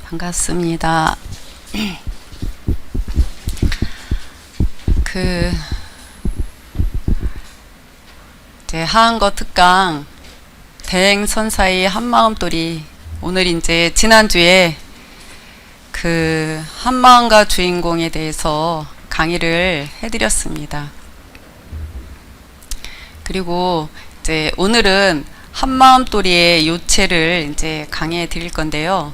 반갑습니다. 이제 하한거 특강 대행선사의 한마음돌이, 오늘 이제 지난주에 한마음과 주인공에 대해서 강의를 해드렸습니다. 그리고 이제 오늘은 한마음돌이의 요체를 이제 강의해 드릴 건데요.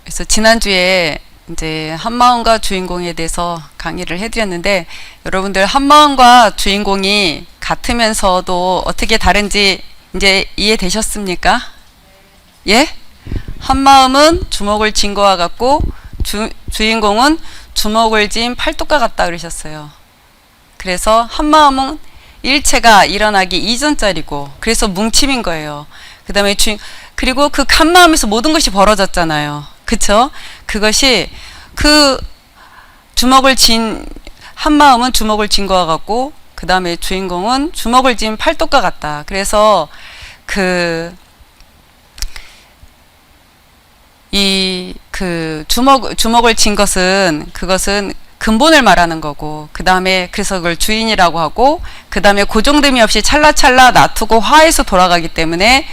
그래서 지난주에 이제 한마음과 주인공에 대해서 강의를 해드렸는데, 여러분들 한마음과 주인공이 같으면서도 어떻게 다른지 이제 이해되셨습니까? 예? 한마음은 주먹을 쥔 거와 같고 주인공은 주먹을 쥔 팔뚝과 같다 그러셨어요. 그래서 한마음은 일체가 일어나기 이전짜리고, 그래서 뭉침인 거예요. 그 다음에 그리고 그 한마음에서 모든 것이 벌어졌잖아요. 그쵸? 그것이 주먹을 쥔 한마음은 주먹을 쥔 거와 같고, 그 다음에 주인공은 주먹을 쥔 팔뚝과 같다. 그래서 주먹을 쥔 그것은 근본을 말하는 거고, 그 다음에 그래서 그걸 주인이라고 하고, 그 다음에 고정됨이 없이 찰나찰나 놔두고 화해서 돌아가기 때문에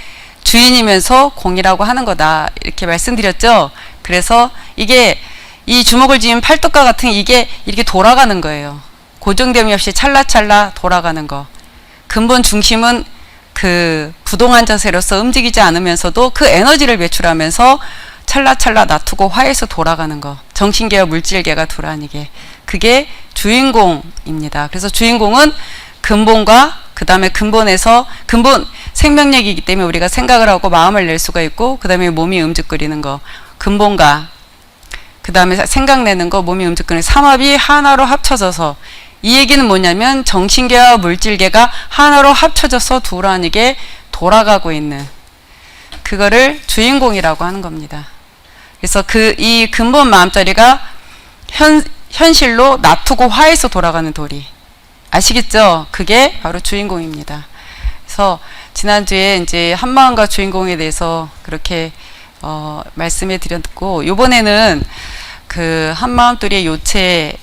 주인이면서 공이라고 하는 거다, 이렇게 말씀드렸죠. 그래서 이게 이 주먹을 쥔 팔뚝과 같은 이게 이렇게 돌아가는 거예요. 고정됨이 없이 찰나찰나 돌아가는 거. 근본 중심은 부동한 자세로서 움직이지 않으면서도 그 에너지를 배출하면서 찰나찰나 놔두고 화해서 돌아가는 거. 정신계와 물질계가 두라니게. 그게 주인공입니다. 그래서 주인공은 근본과 그 다음에 근본 생명력이기 때문에 우리가 생각을 하고 마음을 낼 수가 있고, 그 다음에 몸이 움직거리는 거. 근본과 그 다음에 생각내는 거, 몸이 움직이는 삼합이 하나로 합쳐져서, 이 얘기는 뭐냐면 정신계와 물질계가 하나로 합쳐져서 두라니게 돌아가고 있는 그거를 주인공이라고 하는 겁니다. 그래서 이 근본 마음자리가 현실로 놔두고 화해서 돌아가는 도리. 아시겠죠? 그게 바로 주인공입니다. 그래서 지난주에 이제 한마음과 주인공에 대해서 그렇게 말씀해 드렸고, 요번에는 한마음돌이의 요체에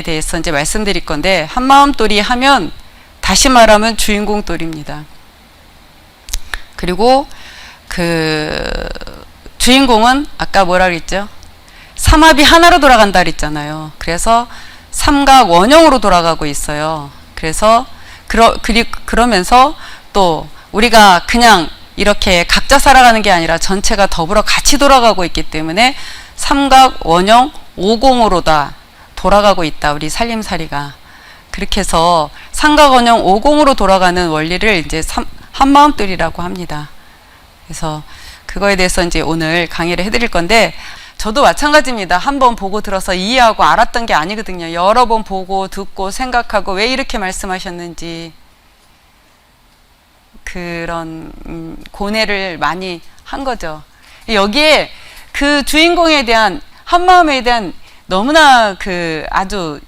대해서 이제 말씀드릴 건데, 한마음돌이 하면 다시 말하면 주인공돌입니다. 그리고 주인공은 아까 뭐라 그랬죠? 삼합이 하나로 돌아간다 그랬잖아요. 그래서 삼각 원형으로 돌아가고 있어요. 그래서 그러면서 또 우리가 그냥 이렇게 각자 살아가는 게 아니라 전체가 더불어 같이 돌아가고 있기 때문에 삼각 원형 오공으로 다 돌아가고 있다, 우리 살림살이가. 그렇게 해서 삼각 원형 오공으로 돌아가는 원리를 이제 한마음돌이라고 합니다. 그래서 그거에 대해서 이제 오늘 강의를 해드릴 건데, 저도 마찬가지입니다. 한 번 보고 들어서 이해하고 알았던 게 아니거든요. 여러 번 보고 듣고 생각하고 왜 이렇게 말씀하셨는지 그런 고뇌를 많이 한 거죠. 여기에 주인공에 대한, 한마음에 대한 너무나 아주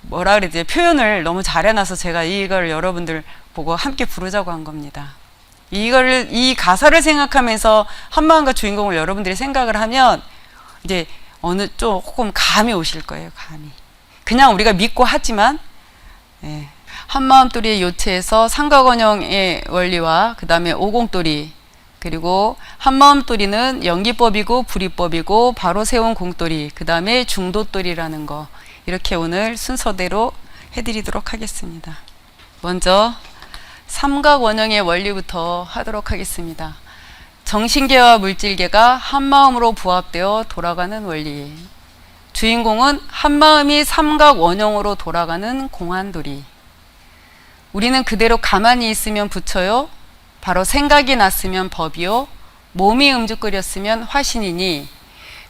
뭐라 그래야 되지, 표현을 너무 잘해놔서 제가 이걸 여러분들 보고 함께 부르자고 한 겁니다. 이 가사를 생각하면서 한마음과 주인공을 여러분들이 생각을 하면 이제 어느 조금 감이 오실 거예요. 감이. 그냥 우리가 믿고 하지만, 예. 한마음돌이의 요체에서 삼각원형의 원리와 그 다음에 오공돌이, 그리고 한마음돌이는 연기법이고 불이법이고 바로 세운 공돌이, 그 다음에 중도돌이라는 거, 이렇게 오늘 순서대로 해드리도록 하겠습니다. 먼저 삼각원형의 원리부터 하도록 하겠습니다. 정신계와 물질계가 한마음으로 부합되어 돌아가는 원리. 주인공은 한마음이 삼각원형으로 돌아가는 공안돌이. 우리는 그대로 가만히 있으면 부처요, 바로 생각이 났으면 법이요, 몸이 움직거렸으면 화신이니,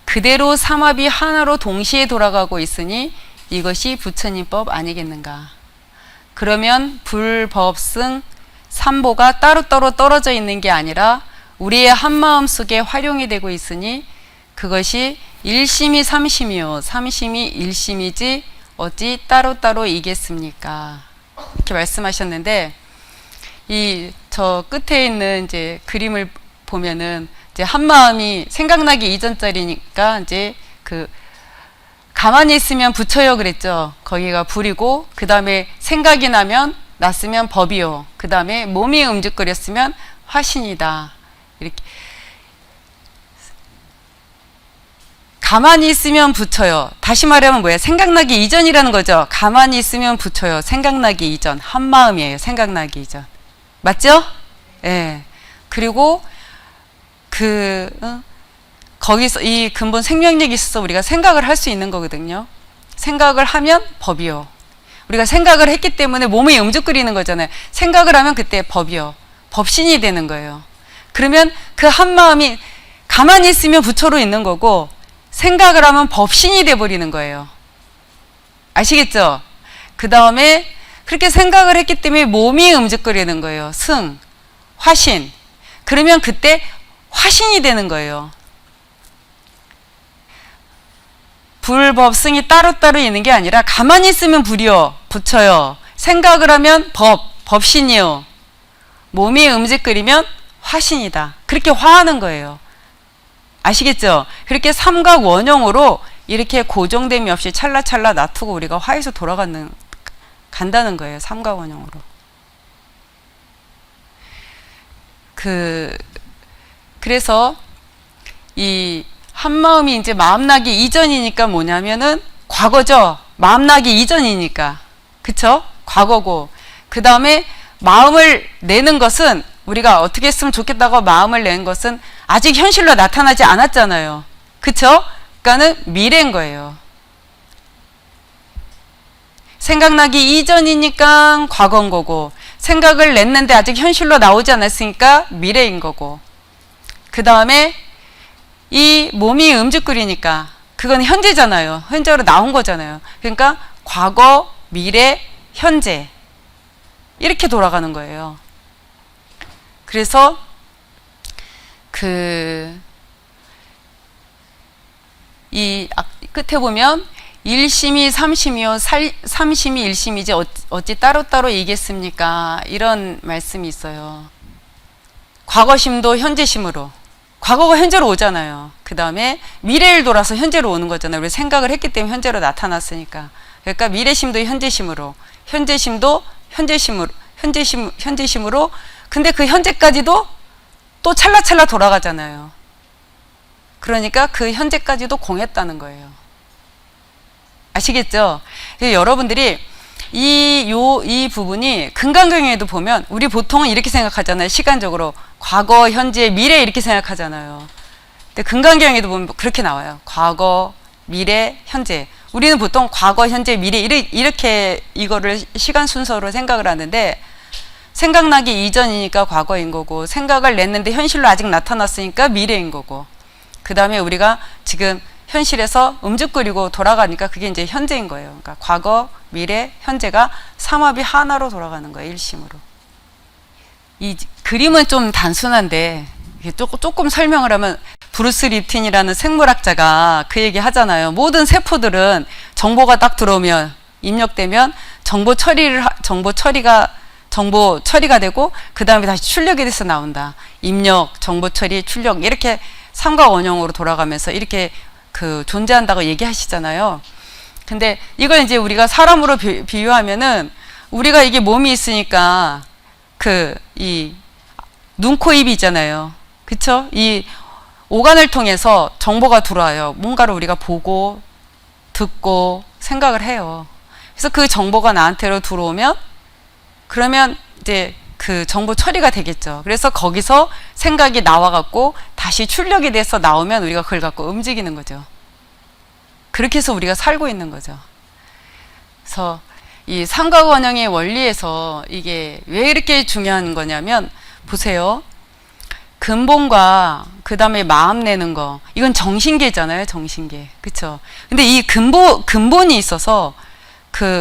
그대로 삼합이 하나로 동시에 돌아가고 있으니 이것이 부처님법 아니겠는가. 그러면 불법승 삼보가 따로따로 떨어져 있는 게 아니라 우리의 한마음 속에 활용이 되고 있으니 그것이 일심이 삼심이요, 삼심이 일심이지 어찌 따로따로 이겠습니까? 이렇게 말씀하셨는데, 저 끝에 있는 이제 그림을 보면은 이제 한마음이 생각나기 이전 자리니까 이제 그 가만히 있으면 부처요 그랬죠. 거기가 불이고, 그 다음에 생각이 나면 났으면 법이요. 그 다음에 몸이 움직거렸으면 화신이다. 이렇게 가만히 있으면 부처요. 다시 말하면 뭐예요? 생각나기 이전이라는 거죠. 가만히 있으면 부처요. 생각나기 이전. 한마음이에요. 생각나기 이전. 맞죠? 예. 네. 그리고 거기서 이 근본 생명력이 있어서 우리가 생각을 할 수 있는 거거든요. 생각을 하면 법이요. 우리가 생각을 했기 때문에 몸이 움직거리는 거잖아요. 생각을 하면 그때 법이요. 법신이 되는 거예요. 그러면 그 한마음이 가만히 있으면 부처로 있는 거고, 생각을 하면 법신이 돼버리는 거예요. 아시겠죠? 그 다음에 그렇게 생각을 했기 때문에 몸이 움직거리는 거예요. 승, 화신. 그러면 그때 화신이 되는 거예요. 불법승이 따로따로 있는 게 아니라 가만히 있으면 불이요, 부처요. 생각을 하면 법신이요. 몸이 움직거리면 화신이다. 그렇게 화하는 거예요. 아시겠죠? 그렇게 삼각 원형으로 이렇게 고정됨이 없이 찰나찰나 놔두고 우리가 화에서 간다는 거예요. 삼각 원형으로. 그래서 이 한마음이 이제 마음나기 이전이니까 뭐냐면은 과거죠. 마음나기 이전이니까. 그쵸? 과거고. 그 다음에 마음을 내는 것은, 우리가 어떻게 했으면 좋겠다고 마음을 낸 것은 아직 현실로 나타나지 않았잖아요. 그쵸? 그러니까는 미래인 거예요. 생각나기 이전이니까 과거인 거고, 생각을 냈는데 아직 현실로 나오지 않았으니까 미래인 거고, 그 다음에 이 몸이 움직거리니까 그건 현재잖아요. 현재로 나온 거잖아요. 그러니까 과거, 미래, 현재 이렇게 돌아가는 거예요. 그래서 이 끝에 보면 일심이 삼심이요, 삼심이 일심이지 어찌 따로따로 이겠습니까? 이런 말씀이 있어요. 과거심도 현재심으로, 과거가 현재로 오잖아요. 그 다음에 미래를 돌아서 현재로 오는 거잖아요. 우리 생각을 했기 때문에 현재로 나타났으니까. 그러니까 미래심도 현재심으로, 현재심도 현재심으로. 근데 그 현재까지도 또 찰나찰나 돌아가잖아요. 그러니까 그 현재까지도 공했다는 거예요. 아시겠죠? 여러분들이 이 부분이 금강경에도 보면 우리 보통은 이렇게 생각하잖아요. 시간적으로 과거, 현재, 미래 이렇게 생각하잖아요. 근데 금강경에도 보면 그렇게 나와요. 과거, 미래, 현재. 우리는 보통 과거, 현재, 미래 이렇게 이거를 시간 순서로 생각을 하는데, 생각나기 이전이니까 과거인 거고, 생각을 냈는데 현실로 아직 나타났으니까 미래인 거고, 그 다음에 우리가 지금 현실에서 움직거리고 돌아가니까 그게 이제 현재인 거예요. 그러니까 과거, 미래, 현재가 삼합이 하나로 돌아가는 거예요. 일심으로. 이 그림은 좀 단순한데 조금 설명을 하면, 브루스 리프틴이라는 생물학자가 그 얘기 하잖아요. 모든 세포들은 정보가 딱 들어오면, 입력되면 정보 처리가 되고 그 다음에 다시 출력이 돼서 나온다. 입력, 정보 처리, 출력 이렇게 삼각 원형으로 돌아가면서 이렇게 존재한다고 얘기하시잖아요. 근데 이걸 이제 우리가 사람으로 비유하면은, 우리가 이게 몸이 있으니까 이 눈, 코, 입이 있잖아요. 그쵸? 이 오간을 통해서 정보가 들어와요. 뭔가를 우리가 보고 듣고 생각을 해요. 그래서 그 정보가 나한테로 들어오면, 그러면 이제 그 정보 처리가 되겠죠. 그래서 거기서 생각이 나와갖고 다시 출력이 돼서 나오면 우리가 그걸 갖고 움직이는 거죠. 그렇게 해서 우리가 살고 있는 거죠. 그래서 이 삼각원형의 원리에서 이게 왜 이렇게 중요한 거냐면, 보세요. 근본과 그 다음에 마음 내는 거, 이건 정신계잖아요. 정신계. 그쵸? 근데 이 근본이 있어서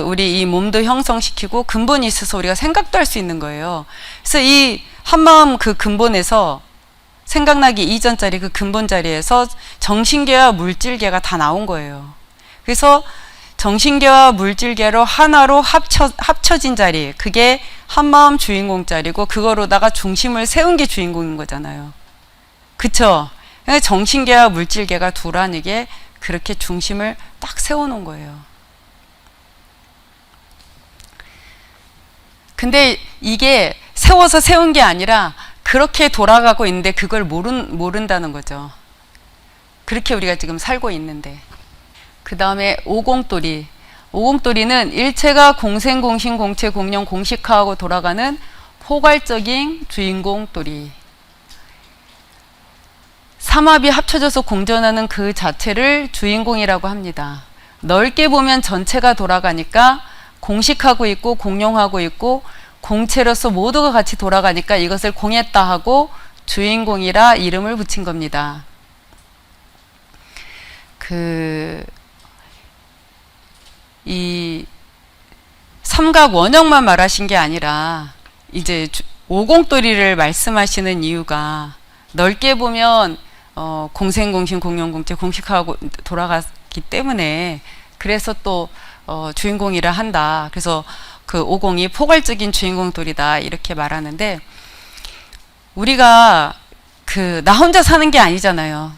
우리 이 몸도 형성시키고 근본이 있어서 우리가 생각도 할 수 있는 거예요. 그래서 이 한마음 그 근본에서, 생각나기 이전 자리 그 근본 자리에서 정신계와 물질계가 다 나온 거예요. 그래서 정신계와 물질계로 하나로 합쳐진 자리, 그게 한마음 주인공 자리고, 그거로다가 중심을 세운 게 주인공인 거잖아요. 그쵸? 정신계와 물질계가 두라는 게 그렇게 중심을 딱 세워놓은 거예요. 근데 이게 세워서 세운 게 아니라 그렇게 돌아가고 있는데 그걸 모른다는 거죠. 그렇게 우리가 지금 살고 있는데. 그 다음에 오공돌이. 오공돌이는 일체가 공생, 공신, 공체, 공령, 공식화하고 돌아가는 포괄적인 주인공돌이. 삼합이 합쳐져서 공존하는 그 자체를 주인공이라고 합니다. 넓게 보면 전체가 돌아가니까 공식하고 있고 공룡하고 있고 공체로서 모두가 같이 돌아가니까 이것을 공했다 하고 주인공이라 이름을 붙인 겁니다. 이 삼각 원형만 말하신 게 아니라 이제 오공돌이를 말씀하시는 이유가 넓게 보면 공생, 공신, 공룡, 공체, 공식하고 돌아갔기 때문에 그래서 또 주인공이라 한다. 그래서 그 오공이 포괄적인 주인공돌이다 이렇게 말하는데 우리가 나 혼자 사는 게 아니잖아요.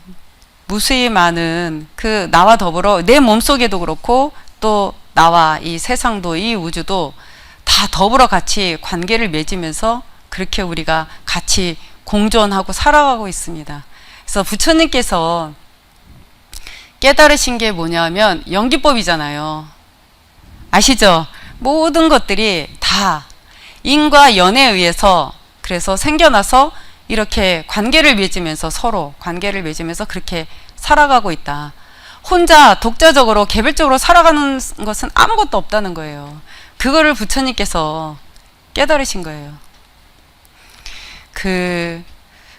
무수히 많은 나와 더불어 내 몸속에도 그렇고 또 나와 이 세상도 이 우주도 다 더불어 같이 관계를 맺으면서 그렇게 우리가 같이 공존하고 살아가고 있습니다. 그래서 부처님께서 깨달으신 게 뭐냐면 연기법이잖아요. 아시죠? 모든 것들이 다 인과 연에 의해서 그래서 생겨나서 이렇게 관계를 맺으면서 서로 관계를 맺으면서 그렇게 살아가고 있다. 혼자 독자적으로 개별적으로 살아가는 것은 아무것도 없다는 거예요. 그거를 부처님께서 깨달으신 거예요.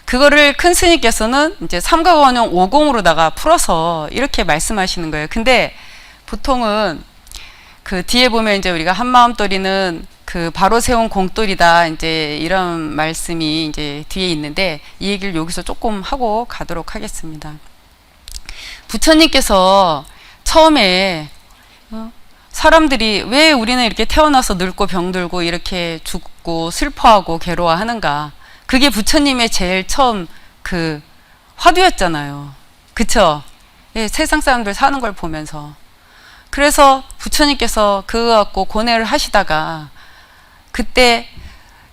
그거를 큰 스님께서는 이제 삼각원형 오공으로다가 풀어서 이렇게 말씀하시는 거예요. 근데 보통은 뒤에 보면 이제 우리가 한마음돌이는 바로 세운 공돌이다. 이제 이런 말씀이 이제 뒤에 있는데 이 얘기를 여기서 조금 하고 가도록 하겠습니다. 부처님께서 처음에 사람들이 왜 우리는 이렇게 태어나서 늙고 병들고 이렇게 죽고 슬퍼하고 괴로워하는가? 그게 부처님의 제일 처음 화두였잖아요. 그쵸? 예, 세상 사람들 사는 걸 보면서. 그래서 부처님께서 그거 갖고 고뇌를 하시다가 그때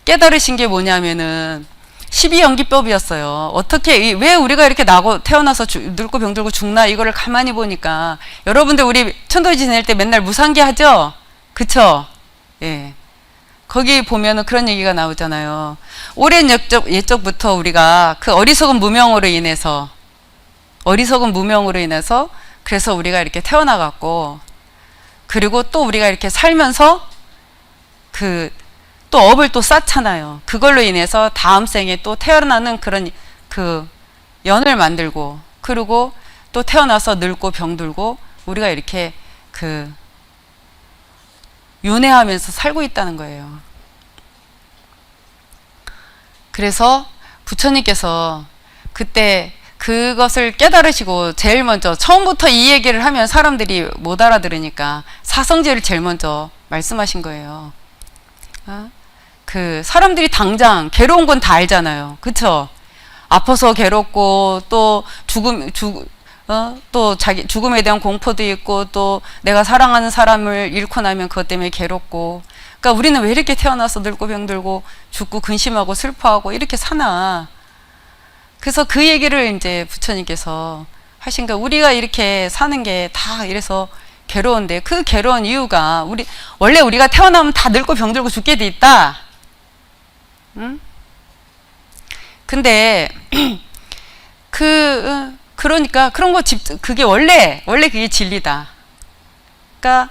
깨달으신 게 뭐냐면은 12연기법이었어요. 어떻게 왜 우리가 이렇게 태어나서 늙고 병들고 죽나 이거를 가만히 보니까 여러분들 우리 천도지 지낼 때 맨날 무상기 하죠? 그쵸? 예. 거기 보면은 그런 얘기가 나오잖아요. 오랜 옛적부터 우리가 어리석은 무명으로 인해서 그래서 우리가 이렇게 태어나갔고 그리고 또 우리가 이렇게 살면서 또 업을 또 쌓잖아요. 그걸로 인해서 다음 생에 또 태어나는 그런 연을 만들고 그리고 또 태어나서 늙고 병들고 우리가 이렇게 윤회하면서 살고 있다는 거예요. 그래서 부처님께서 그때 그것을 깨달으시고 제일 먼저 처음부터 이 얘기를 하면 사람들이 못 알아들으니까 사성제를 제일 먼저 말씀하신 거예요. 사람들이 당장 괴로운 건 다 알잖아요. 그쵸? 아파서 괴롭고 또 또 자기 죽음에 대한 공포도 있고 또 내가 사랑하는 사람을 잃고 나면 그것 때문에 괴롭고 그러니까 우리는 왜 이렇게 태어나서 늙고 병들고 죽고 근심하고 슬퍼하고 이렇게 사나. 그래서 그 얘기를 이제 부처님께서 하신 거예요. 우리가 이렇게 사는 게 다 이래서 괴로운데 그 괴로운 이유가 원래 우리가 태어나면 다 늙고 병들고 죽게 돼 있다. 응? 근데 그러니까 그런 거 그게 원래 그게 진리다. 그러니까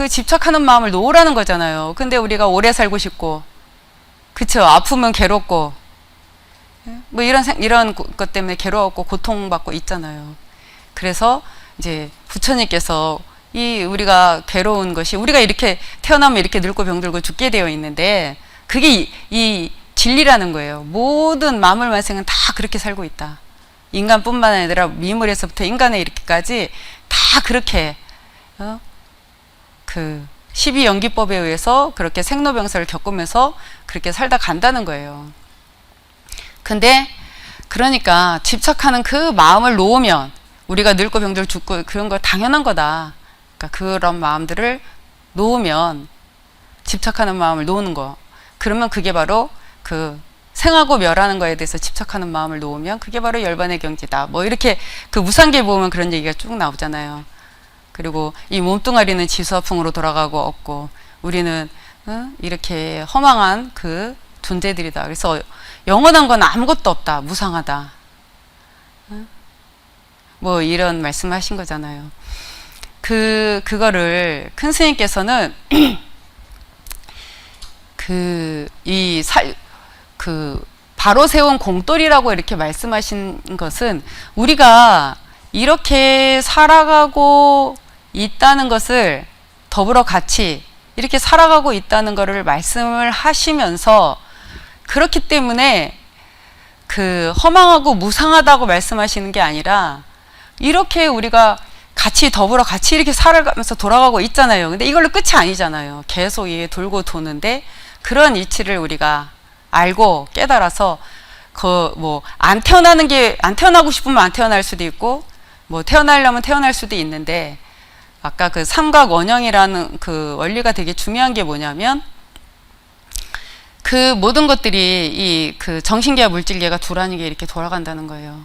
집착하는 마음을 놓으라는 거잖아요. 근데 우리가 오래 살고 싶고, 그쵸? 아프면 괴롭고, 뭐 이런 것 때문에 괴로웠고 고통받고 있잖아요. 그래서 이제 부처님께서 우리가 괴로운 것이 우리가 이렇게 태어나면 이렇게 늙고 병들고 죽게 되어 있는데 그게 이 진리라는 거예요. 모든 만물만생은 다 그렇게 살고 있다. 인간뿐만 아니라 미물에서부터 인간에 이렇게까지 다 그렇게 12연기법에 의해서 그렇게 생로병사를 겪으면서 그렇게 살다 간다는 거예요. 근데 그러니까 집착하는 그 마음을 놓으면 우리가 늙고 병들 죽고 그런 거 당연한 거다. 그러니까 그런 마음들을 놓으면 집착하는 마음을 놓는 거. 그러면 그게 바로 그 생하고 멸하는 거에 대해서 집착하는 마음을 놓으면 그게 바로 열반의 경지다. 뭐 이렇게 그 무상기에 보면 그런 얘기가 쭉 나오잖아요. 그리고 이 몸뚱아리는 지수화풍으로 돌아가고 없고 우리는 이렇게 허망한 그 존재들이다. 그래서 영원한 건 아무것도 없다. 무상하다. 뭐 이런 말씀하신 거잖아요. 그거를 큰 스님께서는 바로 세운 공돌이라고 이렇게 말씀하신 것은 우리가 이렇게 살아가고 있다는 것을 더불어 같이 이렇게 살아가고 있다는 것을 말씀을 하시면서 그렇기 때문에 그 허망하고 무상하다고 말씀하시는 게 아니라 이렇게 우리가 같이 더불어 같이 이렇게 살아가면서 돌아가고 있잖아요. 근데 이걸로 끝이 아니잖아요. 계속 이게 돌고 도는데 그런 이치를 우리가 알고 깨달아서 안 태어나고 싶으면 안 태어날 수도 있고 뭐 태어나려면 태어날 수도 있는데 아까 그 삼각원형이라는 그 원리가 되게 중요한 게 뭐냐면 그 모든 것들이 그 정신계와 물질계가 두라니게 이렇게 돌아간다는 거예요.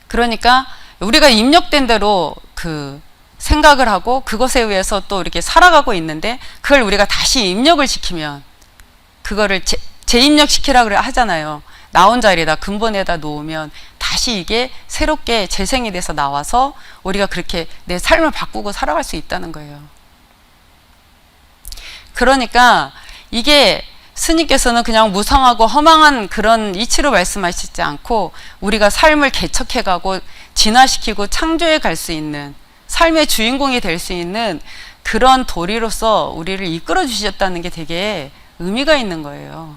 그러니까 우리가 입력된 대로 그 생각을 하고 그것에 의해서 또 이렇게 살아가고 있는데 그걸 우리가 다시 입력을 시키면 그거를 재입력시키라 그래 하잖아요. 나온 자리에다 근본에다 놓으면 다시 이게 새롭게 재생이 돼서 나와서 우리가 그렇게 내 삶을 바꾸고 살아갈 수 있다는 거예요. 그러니까 이게 스님께서는 그냥 무상하고 허망한 그런 이치로 말씀하시지 않고 우리가 삶을 개척해가고 진화시키고 창조해 갈 수 있는 삶의 주인공이 될 수 있는 그런 도리로서 우리를 이끌어 주셨다는 게 되게 의미가 있는 거예요.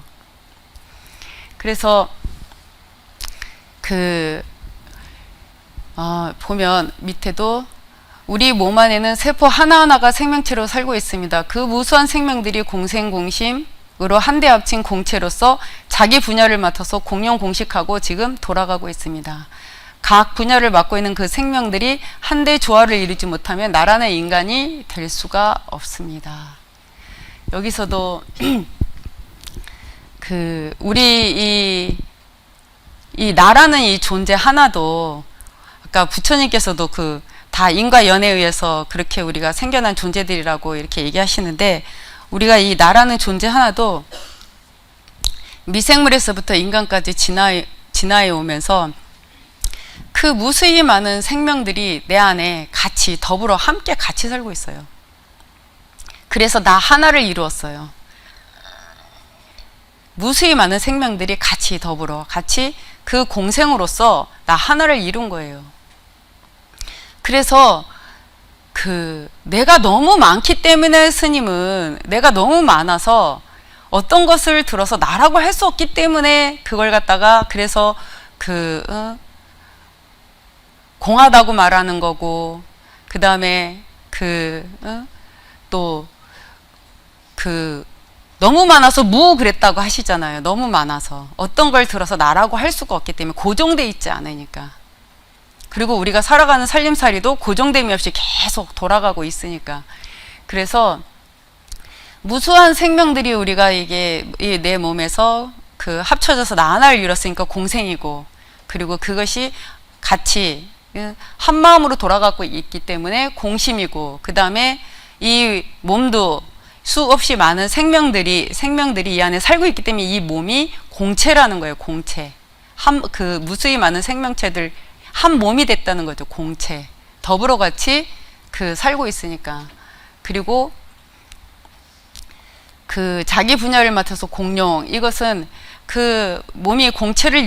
그래서 보면 밑에도 우리 몸 안에는 세포 하나하나가 생명체로 살고 있습니다. 그 무수한 생명들이 공생공심으로 한데 합친 공체로서 자기 분야를 맡아서 공용공식하고 지금 돌아가고 있습니다. 각 분야를 맡고 있는 그 생명들이 한데 조화를 이루지 못하면 나라는 인간이 될 수가 없습니다. 여기서도 우리 이 나라는 이 존재 하나도 아까 부처님께서도 다 인과 연에 의해서 그렇게 우리가 생겨난 존재들이라고 이렇게 얘기하시는데 우리가 이 나라는 존재 하나도 미생물에서부터 인간까지 진화해 오면서 그 무수히 많은 생명들이 내 안에 같이 더불어 함께 같이 살고 있어요. 그래서 나 하나를 이루었어요. 무수히 많은 생명들이 같이 더불어 같이 그 공생으로서 나 하나를 이룬 거예요. 그래서 내가 너무 많기 때문에 스님은 내가 너무 많아서 어떤 것을 들어서 나라고 할 수 없기 때문에 그걸 갖다가 그래서 공하다고 말하는 거고 그 다음에 너무 많아서 그랬다고 하시잖아요. 너무 많아서 어떤 걸 들어서 나라고 할 수가 없기 때문에 고정돼 있지 않으니까. 그리고 우리가 살아가는 살림살이도 고정됨이 없이 계속 돌아가고 있으니까. 그래서 무수한 생명들이 우리가 이게 내 몸에서 합쳐져서 나 하나를 이뤘으니까 공생이고 그리고 그것이 같이 한 마음으로 돌아가고 있기 때문에 공심이고 그 다음에 이 몸도 수없이 많은 생명들이 이 안에 살고 있기 때문에 이 몸이 공체라는 거예요. 공체. 무수히 많은 생명체들 한 몸이 됐다는 거죠. 공체. 더불어 같이 살고 있으니까. 그리고 자기 분야를 맡아서 공룡. 이것은 몸이 공체를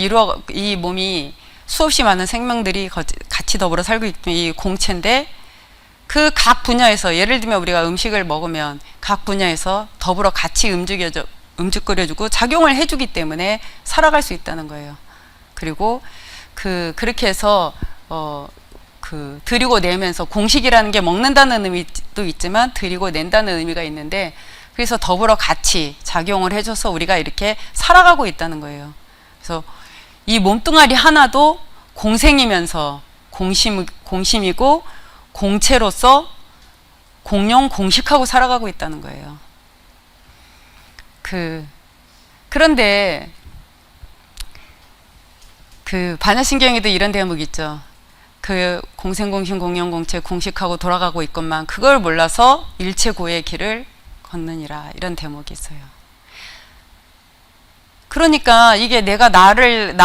이 몸이 수없이 많은 생명들이 같이 더불어 살고 있는 이 공체인데 각 분야에서 예를 들면 우리가 음식을 먹으면 각 분야에서 더불어 같이 움직거려주고 작용을 해주기 때문에 살아갈 수 있다는 거예요. 그리고 그렇게 해서 드리고 내면서 공식이라는 게 먹는다는 의미도 있지만 드리고 낸다는 의미가 있는데 그래서 더불어 같이 작용을 해줘서 우리가 이렇게 살아가고 있다는 거예요. 그래서 이 몸뚱아리 하나도 공생이면서 공심이고 공체로서 공용 공식하고 살아가고 있다는 거예요. 그런데 반야신경에도 이런 대목 있죠. 공생공심 공용공체 공식하고 돌아가고 있건만 그걸 몰라서 일체고의 길을 걷느니라, 이런 대목이 있어요. 그러니까 이게 내가 나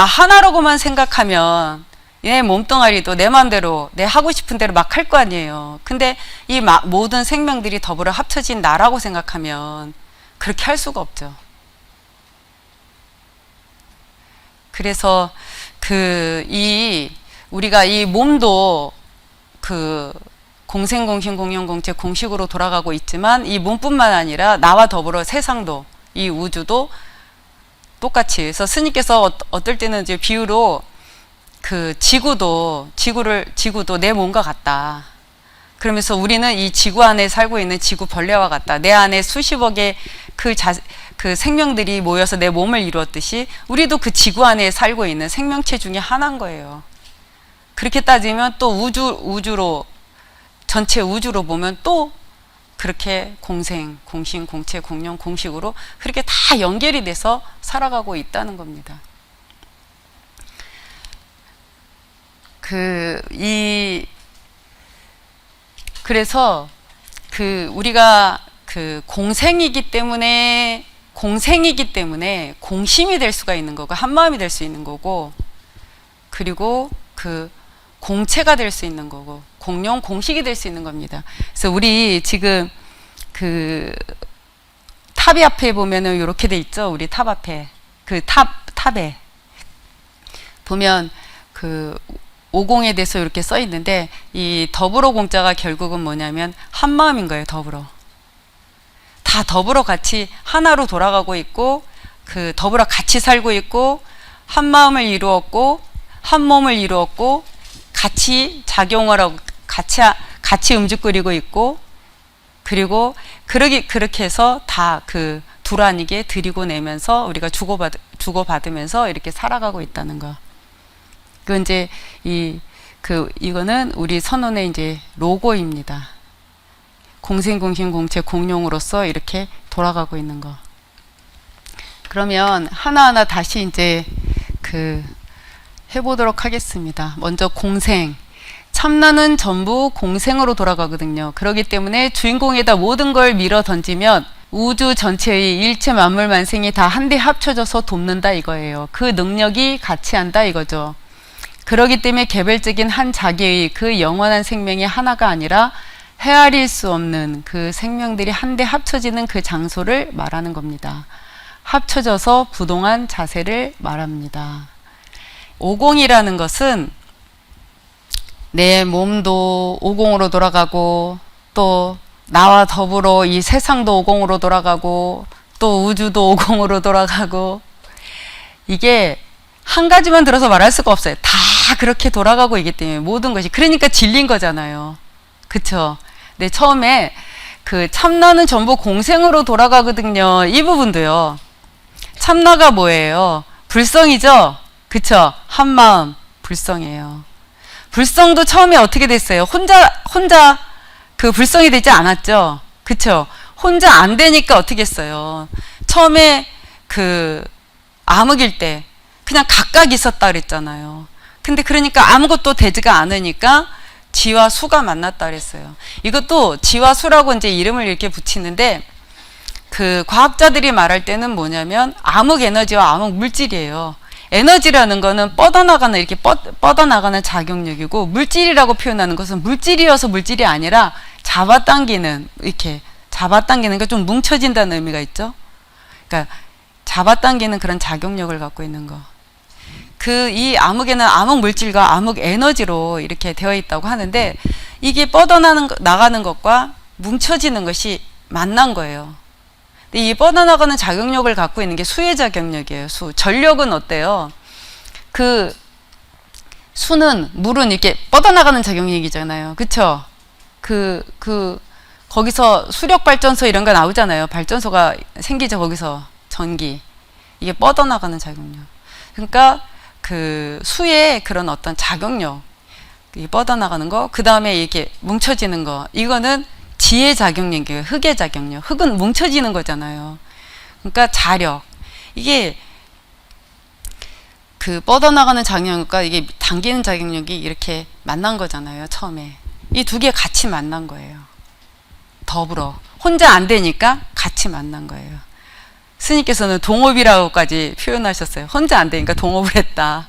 하나라고만 생각하면 내 몸뚱아리도 내 마음대로 내 하고 싶은 대로 막 할 거 아니에요. 근데 이 모든 생명들이 더불어 합쳐진 나라고 생각하면 그렇게 할 수가 없죠. 그래서 우리가 이 몸도 공생공심 공용공체 공식으로 돌아가고 있지만 이 몸뿐만 아니라 나와 더불어 세상도, 이 우주도 똑같이. 그래서 스님께서 어떨 때는 이제 비유로 지구도 내 몸과 같다. 그러면서 우리는 이 지구 안에 살고 있는 지구 벌레와 같다. 내 안에 수십억의 그 생명들이 모여서 내 몸을 이루었듯이 우리도 그 지구 안에 살고 있는 생명체 중에 하나인 거예요. 그렇게 따지면 또 전체 우주로 보면 또 그렇게 공생, 공심, 공체, 공용, 공식으로 그렇게 다 연결이 돼서 살아가고 있다는 겁니다. 그래서 우리가 공생이기 때문에 공심이 될 수가 있는 거고, 한마음이 될 수 있는 거고, 그리고 공체가 될 수 있는 거고, 공용 공식이 될 수 있는 겁니다. 그래서 우리 지금 탑이 앞에 보면은 이렇게 돼 있죠. 우리 탑 앞에 탑에 보면 50에 대해서 이렇게 써 있는데, 이 더불어 공자가 결국은 뭐냐면 한 마음인 거예요. 다 더불어 같이 하나로 돌아가고 있고, 더불어 같이 살고 있고, 한 마음을 이루었고, 한 몸을 이루었고, 같이 작용을 하고 같이 음죽거리고 있고, 그리고 그렇게 해서 다 둘 아니게 드리고 내면서 우리가 주고받으면서 이렇게 살아가고 있다는 거. 이제 이거는 우리 선언의 이제 로고입니다. 공생공심 공체 공용으로서 이렇게 돌아가고 있는 거. 그러면 하나하나 다시 이제 해보도록 하겠습니다. 먼저 공생. 참나는 전부 공생으로 돌아가거든요. 그렇기 때문에 주인공에다 모든 걸 밀어 던지면 우주 전체의 일체 만물 만생이 다 한데 합쳐져서 돕는다 이거예요. 그 능력이 같이 한다 이거죠. 그렇기 때문에 개별적인 한 자기의 그 영원한 생명이 하나가 아니라 헤아릴 수 없는 그 생명들이 한데 합쳐지는 그 장소를 말하는 겁니다. 합쳐져서 부동한 자세를 말합니다. 오공이라는 것은 내 몸도 오공으로 돌아가고, 또 나와 더불어 이 세상도 오공으로 돌아가고, 또 우주도 오공으로 돌아가고, 이게 한 가지만 들어서 말할 수가 없어요. 다 그렇게 돌아가고 있기 때문에 모든 것이. 그러니까 진리인 거잖아요. 그쵸? 네, 처음에 참나는 전부 공생으로 돌아가거든요. 이 부분도요. 참나가 뭐예요? 불성이죠? 그쵸? 한마음, 불성이에요. 불성도 처음에 어떻게 됐어요? 혼자 불성이 되지 않았죠? 그쵸? 혼자 안 되니까 어떻게 했어요? 처음에 암흑일 때 그냥 각각 있었다 그랬잖아요. 근데 그러니까 아무것도 되지가 않으니까 지와 수가 만났다 그랬어요. 이것도 지와 수라고 이제 이름을 이렇게 붙이는데, 과학자들이 말할 때는 뭐냐면 암흑 에너지와 암흑 물질이에요. 에너지라는 거는 이렇게 뻗어나가는 작용력이고, 물질이라고 표현하는 것은 물질이어서 물질이 아니라 잡아당기는, 그러니까 좀 뭉쳐진다는 의미가 있죠. 그러니까 잡아당기는 그런 작용력을 갖고 있는 거. 이 암흑에는 암흑 물질과 암흑 에너지로 이렇게 되어 있다고 하는데, 이게 나가는 것과 뭉쳐지는 것이 만난 거예요. 근데 이 뻗어나가는 작용력을 갖고 있는 게 수의 작용력이에요. 전력은 어때요? 수는, 물은 이렇게 뻗어나가는 작용력이잖아요. 그쵸? 거기서 수력발전소 이런 거 나오잖아요. 발전소가 생기죠. 거기서 전기. 이게 뻗어나가는 작용력. 그러니까 그 수의 그런 어떤 작용력, 뻗어나가는 거, 그 다음에 이렇게 뭉쳐지는 거, 이거는 지의 작용력이에요. 흙의 작용력. 흙은 뭉쳐지는 거잖아요. 그러니까 자력. 이게 그 뻗어나가는 작용력과 이게 당기는 작용력이 이렇게 만난 거잖아요. 처음에. 이 두 개 같이 만난 거예요. 더불어. 혼자 안 되니까 같이 만난 거예요. 스님께서는 동업이라고까지 표현하셨어요. 혼자 안 되니까 동업을 했다.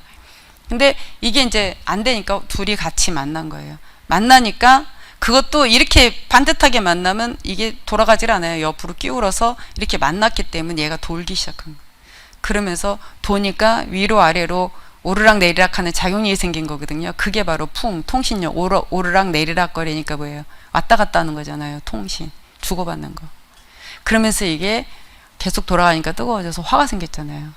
근데 이게 이제 안 되니까 둘이 같이 만난 거예요. 만나니까 그것도 이렇게 반듯하게 만나면 이게 돌아가질 않아요. 옆으로 기울어서 이렇게 만났기 때문에 얘가 돌기 시작한 거예요. 그러면서 도니까 위로 아래로 오르락 내리락 하는 작용력이 생긴 거거든요. 그게 바로 통신력. 오르락 내리락 거리니까 뭐예요? 왔다 갔다 하는 거잖아요. 통신. 주고받는 거. 그러면서 이게 계속 돌아가니까 뜨거워져서 화가 생겼잖아요.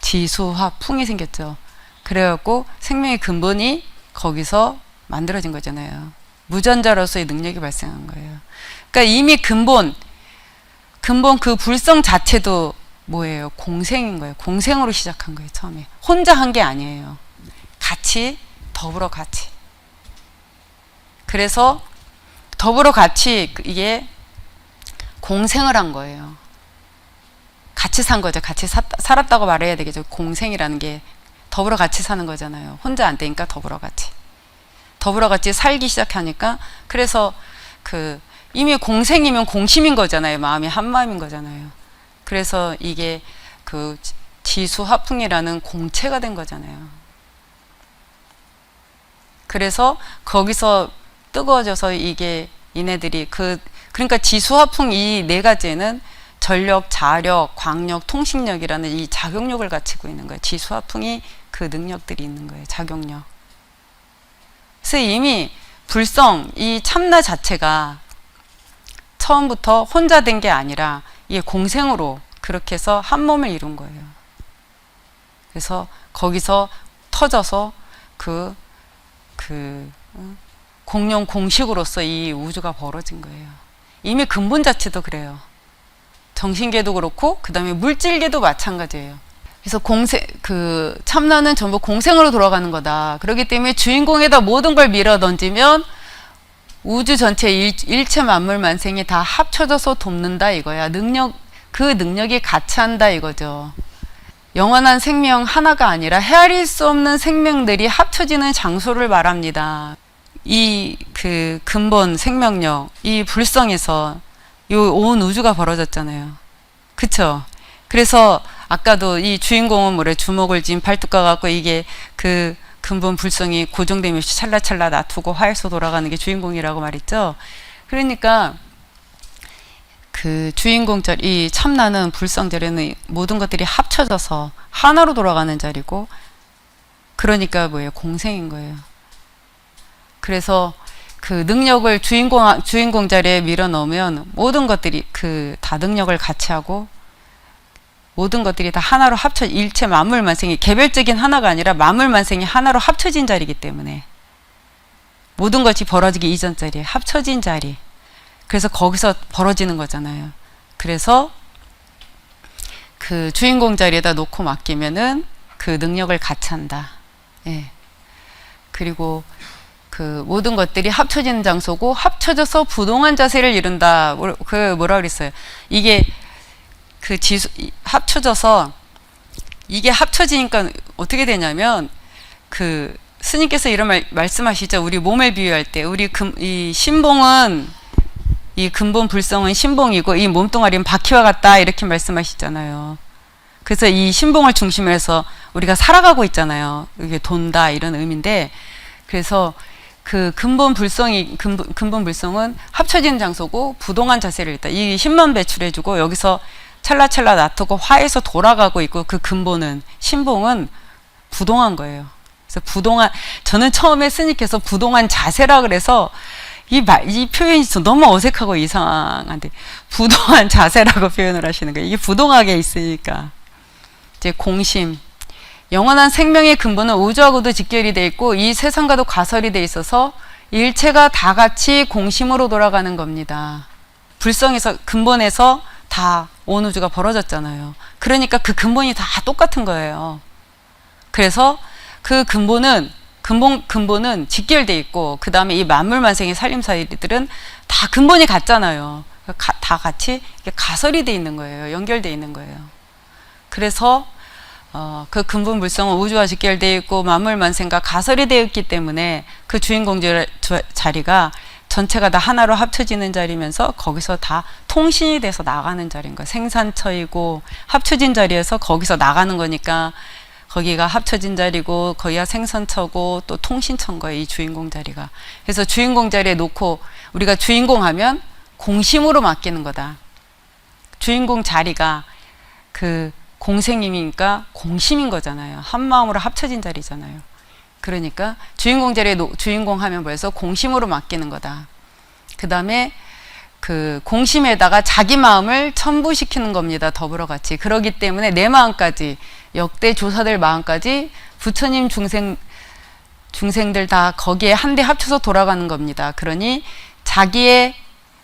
지수, 화, 풍이 생겼죠. 그래갖고 생명의 근본이 거기서 만들어진 거잖아요. 무전자로서의 능력이 발생한 거예요. 그러니까 이미 근본 그 불성 자체도 뭐예요? 공생인 거예요. 공생으로 시작한 거예요. 처음에. 혼자 한 게 아니에요. 같이, 더불어 같이. 그래서 더불어 같이 이게 공생을 한 거예요. 같이 산 거죠. 같이 살았다고 말해야 되겠죠. 공생이라는 게 더불어 같이 사는 거잖아요. 혼자 안 되니까 더불어 같이. 더불어 같이 살기 시작하니까 그래서 그 이미 공생이면 공심인 거잖아요. 마음이 한 마음인 거잖아요. 그래서 이게 그 지수화풍이라는 공체가 된 거잖아요. 그래서 거기서 뜨거워져서 이게 얘네들이 그러니까 지수화풍 이 네 가지는 전력, 자력, 광력, 통신력이라는 이 작용력을 갖추고 있는 거예요. 지수화풍이 그 능력들이 있는 거예요. 작용력. 그래서 이미 불성, 이 참나 자체가 처음부터 혼자 된 게 아니라 이게 공생으로 그렇게 해서 한 몸을 이룬 거예요. 그래서 거기서 터져서 공룡 공식으로서 이 우주가 벌어진 거예요. 이미 근본 자체도 그래요. 정신계도 그렇고 그 다음에 물질계도 마찬가지예요. 그래서 참나는 전부 공생으로 돌아가는 거다. 그렇기 때문에 주인공에다 모든 걸 밀어 던지면 우주 전체 일체 만물 만생이 다 합쳐져서 돕는다 이거야. 그 능력이 같이 한다 이거죠. 영원한 생명 하나가 아니라 헤아릴 수 없는 생명들이 합쳐지는 장소를 말합니다. 이 근본 생명력, 이 불성에서 요 온 우주가 벌어졌잖아요. 그쵸? 그래서 아까도 이 주인공은 뭐래? 주먹을 쥔 팔뚝과 같고 이게 그 근본 불성이 고정됨이 없이 찰나찰나 놔두고 화에서 돌아가는 게 주인공이라고 말했죠. 그러니까 그 주인공 자리, 이 참나는 불성 자리는 모든 것들이 합쳐져서 하나로 돌아가는 자리고, 그러니까 뭐예요? 공생인 거예요. 그래서 그 능력을 주인공 자리에 밀어 넣으면 모든 것들이 다 능력을 같이 하고 모든 것들이 다 하나로 일체 만물 만생이 개별적인 하나가 아니라 만물 만생이 하나로 합쳐진 자리이기 때문에 모든 것이 벌어지기 이전 자리에 합쳐진 자리. 그래서 거기서 벌어지는 거잖아요. 그래서 그 주인공 자리에다 놓고 맡기면은 그 능력을 같이 한다. 예. 그리고 그 모든 것들이 합쳐지는 장소고 합쳐져서 부동한 자세를 이룬다. 뭐라 그랬어요? 이게 합쳐져서 이게 합쳐지니까 어떻게 되냐면 스님께서 이런 말씀하시죠. 우리 몸을 비유할 때 이 신봉은 이 근본 불성은 신봉이고 이 몸뚱아리는 바퀴와 같다 이렇게 말씀하시잖아요. 그래서 이 신봉을 중심으로 해서 우리가 살아가고 있잖아요. 이게 돈다 이런 의미인데, 그래서 그 근본 불성은 합쳐지는 장소고 부동한 자세를 일단 이 힘만 배출해주고 여기서 찰나찰나 놔두고 화에서 돌아가고 있고, 그 근본은 신봉은 부동한 거예요. 그래서 저는 처음에 스님께서 부동한 자세라 그래서 이 표현이 너무 어색하고 이상한데 부동한 자세라고 표현을 하시는 거예요. 이게 부동하게 있으니까. 이제 공심, 영원한 생명의 근본은 우주하고도 직결이 돼 있고 이 세상과도 가설이 돼 있어서 일체가 다 같이 공심으로 돌아가는 겁니다. 불성에서 근본에서 다 온 우주가 벌어졌잖아요. 그러니까 그 근본이 다 똑같은 거예요. 그래서 그 근본은 직결돼 있고, 그 다음에 이 만물만생의 살림살이들은 다 근본이 같잖아요. 다 같이 가설이 돼 있는 거예요. 연결돼 있는 거예요. 그래서 그 근본 물성은 우주와 직결되어 있고 만물만생과 가설이 되어 있기 때문에 그 주인공 자리가 전체가 다 하나로 합쳐지는 자리면서 거기서 다 통신이 돼서 나가는 자리인 거예요. 생산처이고 합쳐진 자리에서 거기서 나가는 거니까 거기가 합쳐진 자리고 거기가 생산처고 또 통신처인 거예요. 이 주인공 자리가. 그래서 주인공 자리에 놓고 우리가 주인공 하면 공심으로 맡기는 거다. 주인공 자리가 그 공생님이니까 공심인 거잖아요. 한 마음으로 합쳐진 자리잖아요. 그러니까 주인공 자리에 주인공 하면 벌써 공심으로 맡기는 거다. 그 다음에 그 공심에다가 자기 마음을 첨부시키는 겁니다. 더불어 같이. 그러기 때문에 내 마음까지, 역대 조사들 마음까지 부처님 중생들 다 거기에 한데 합쳐서 돌아가는 겁니다. 그러니 자기의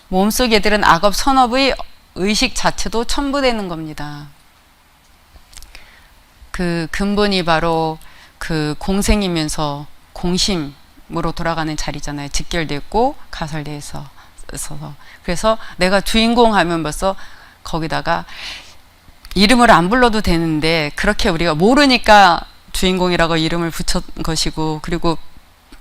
몸속 애들은 악업 선업의 의식 자체도 첨부되는 겁니다. 그 근본이 바로 그 공생이면서 공심으로 돌아가는 자리잖아요. 직결되어 있고 가설되어 있어서. 그래서 내가 주인공 하면 벌써 거기다가 이름을 안 불러도 되는데, 그렇게 우리가 모르니까 주인공이라고 이름을 붙인 것이고, 그리고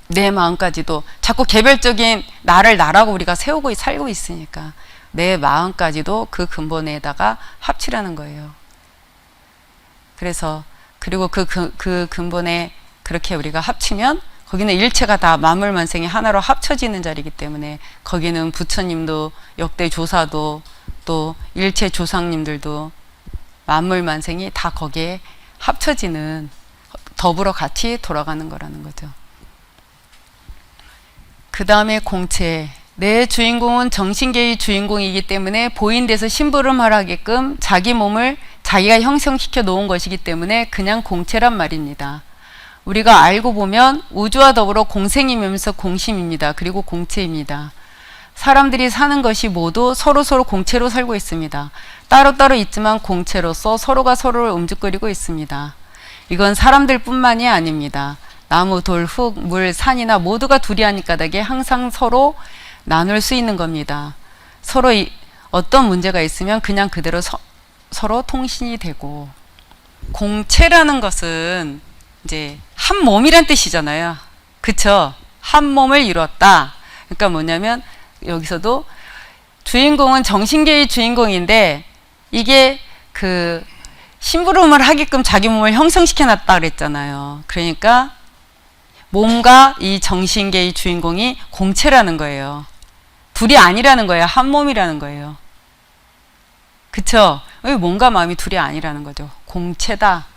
내 마음까지도 자꾸 개별적인 나를 나라고 우리가 세우고 살고 있으니까 내 마음까지도 그 근본에다가 합치라는 거예요. 그래서 그리고 그 근본에 그렇게 우리가 합치면 거기는 일체가 다 만물만생이 하나로 합쳐지는 자리이기 때문에 거기는 부처님도 역대 조사도 또 일체 조상님들도 만물만생이 다 거기에 합쳐지는, 더불어 같이 돌아가는 거라는 거죠. 그 다음에 공체. 내 주인공은 정신계의 주인공이기 때문에 보인데서 심부름하게끔 자기 몸을 자기가 형성시켜 놓은 것이기 때문에 그냥 공체란 말입니다. 우리가 알고 보면 우주와 더불어 공생이면서 공심입니다. 그리고 공체입니다. 사람들이 사는 것이 모두 서로 공체로 살고 있습니다. 따로따로 있지만 공체로서 서로가 서로를 움직거리고 있습니다. 이건 사람들뿐만이 아닙니다. 나무, 돌, 흙, 물, 산이나 모두가 두리안 까닭에 항상 서로 나눌 수 있는 겁니다. 서로 어떤 문제가 있으면 그냥 그대로 서로 통신이 되고, 공체라는 것은 이제 한 몸이란 뜻이잖아요. 그쵸? 한 몸을 이뤘다. 그러니까 뭐냐면 여기서도 주인공은 정신계의 주인공인데 이게 그 심부름을 하게끔 자기 몸을 형성시켜 놨다 그랬잖아요. 그러니까 몸과 이 정신계의 주인공이 공체라는 거예요. 둘이 아니라는 거예요. 한 몸이라는 거예요. 그쵸? 몸과 마음이 둘이 아니라는 거죠. 공체다.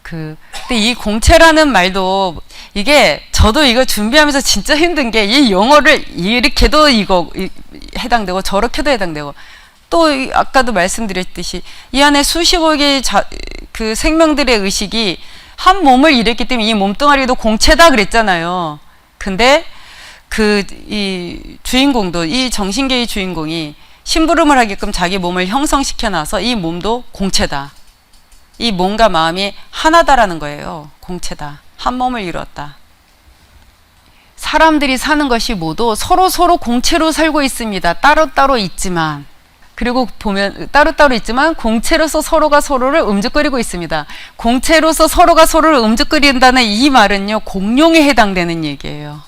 근데 이 공체라는 말도, 이게 저도 이거 준비하면서 진짜 힘든 게, 이 영어를 이렇게도 이거 해당되고 저렇게도 해당되고, 또 아까도 말씀드렸듯이 이 안에 수십억 개의 그 생명들의 의식이 한 몸을 이뤘기 때문에 이 몸뚱아리도 공체다 그랬잖아요. 근데 이 주인공도, 이 정신계의 주인공이 심부름을 하게끔 자기 몸을 형성시켜 놔서 이 몸도 공체다. 이 몸과 마음이 하나다라는 거예요. 공체다. 한 몸을 이뤘다. 사람들이 사는 것이 모두 서로 공체로 살고 있습니다. 따로따로 있지만, 그리고 보면 따로따로 있지만 공체로서 서로가 서로를 움직거리고 있습니다. 공체로서 서로가 서로를 움직거린다는 이 말은요, 공룡에 해당되는 얘기예요.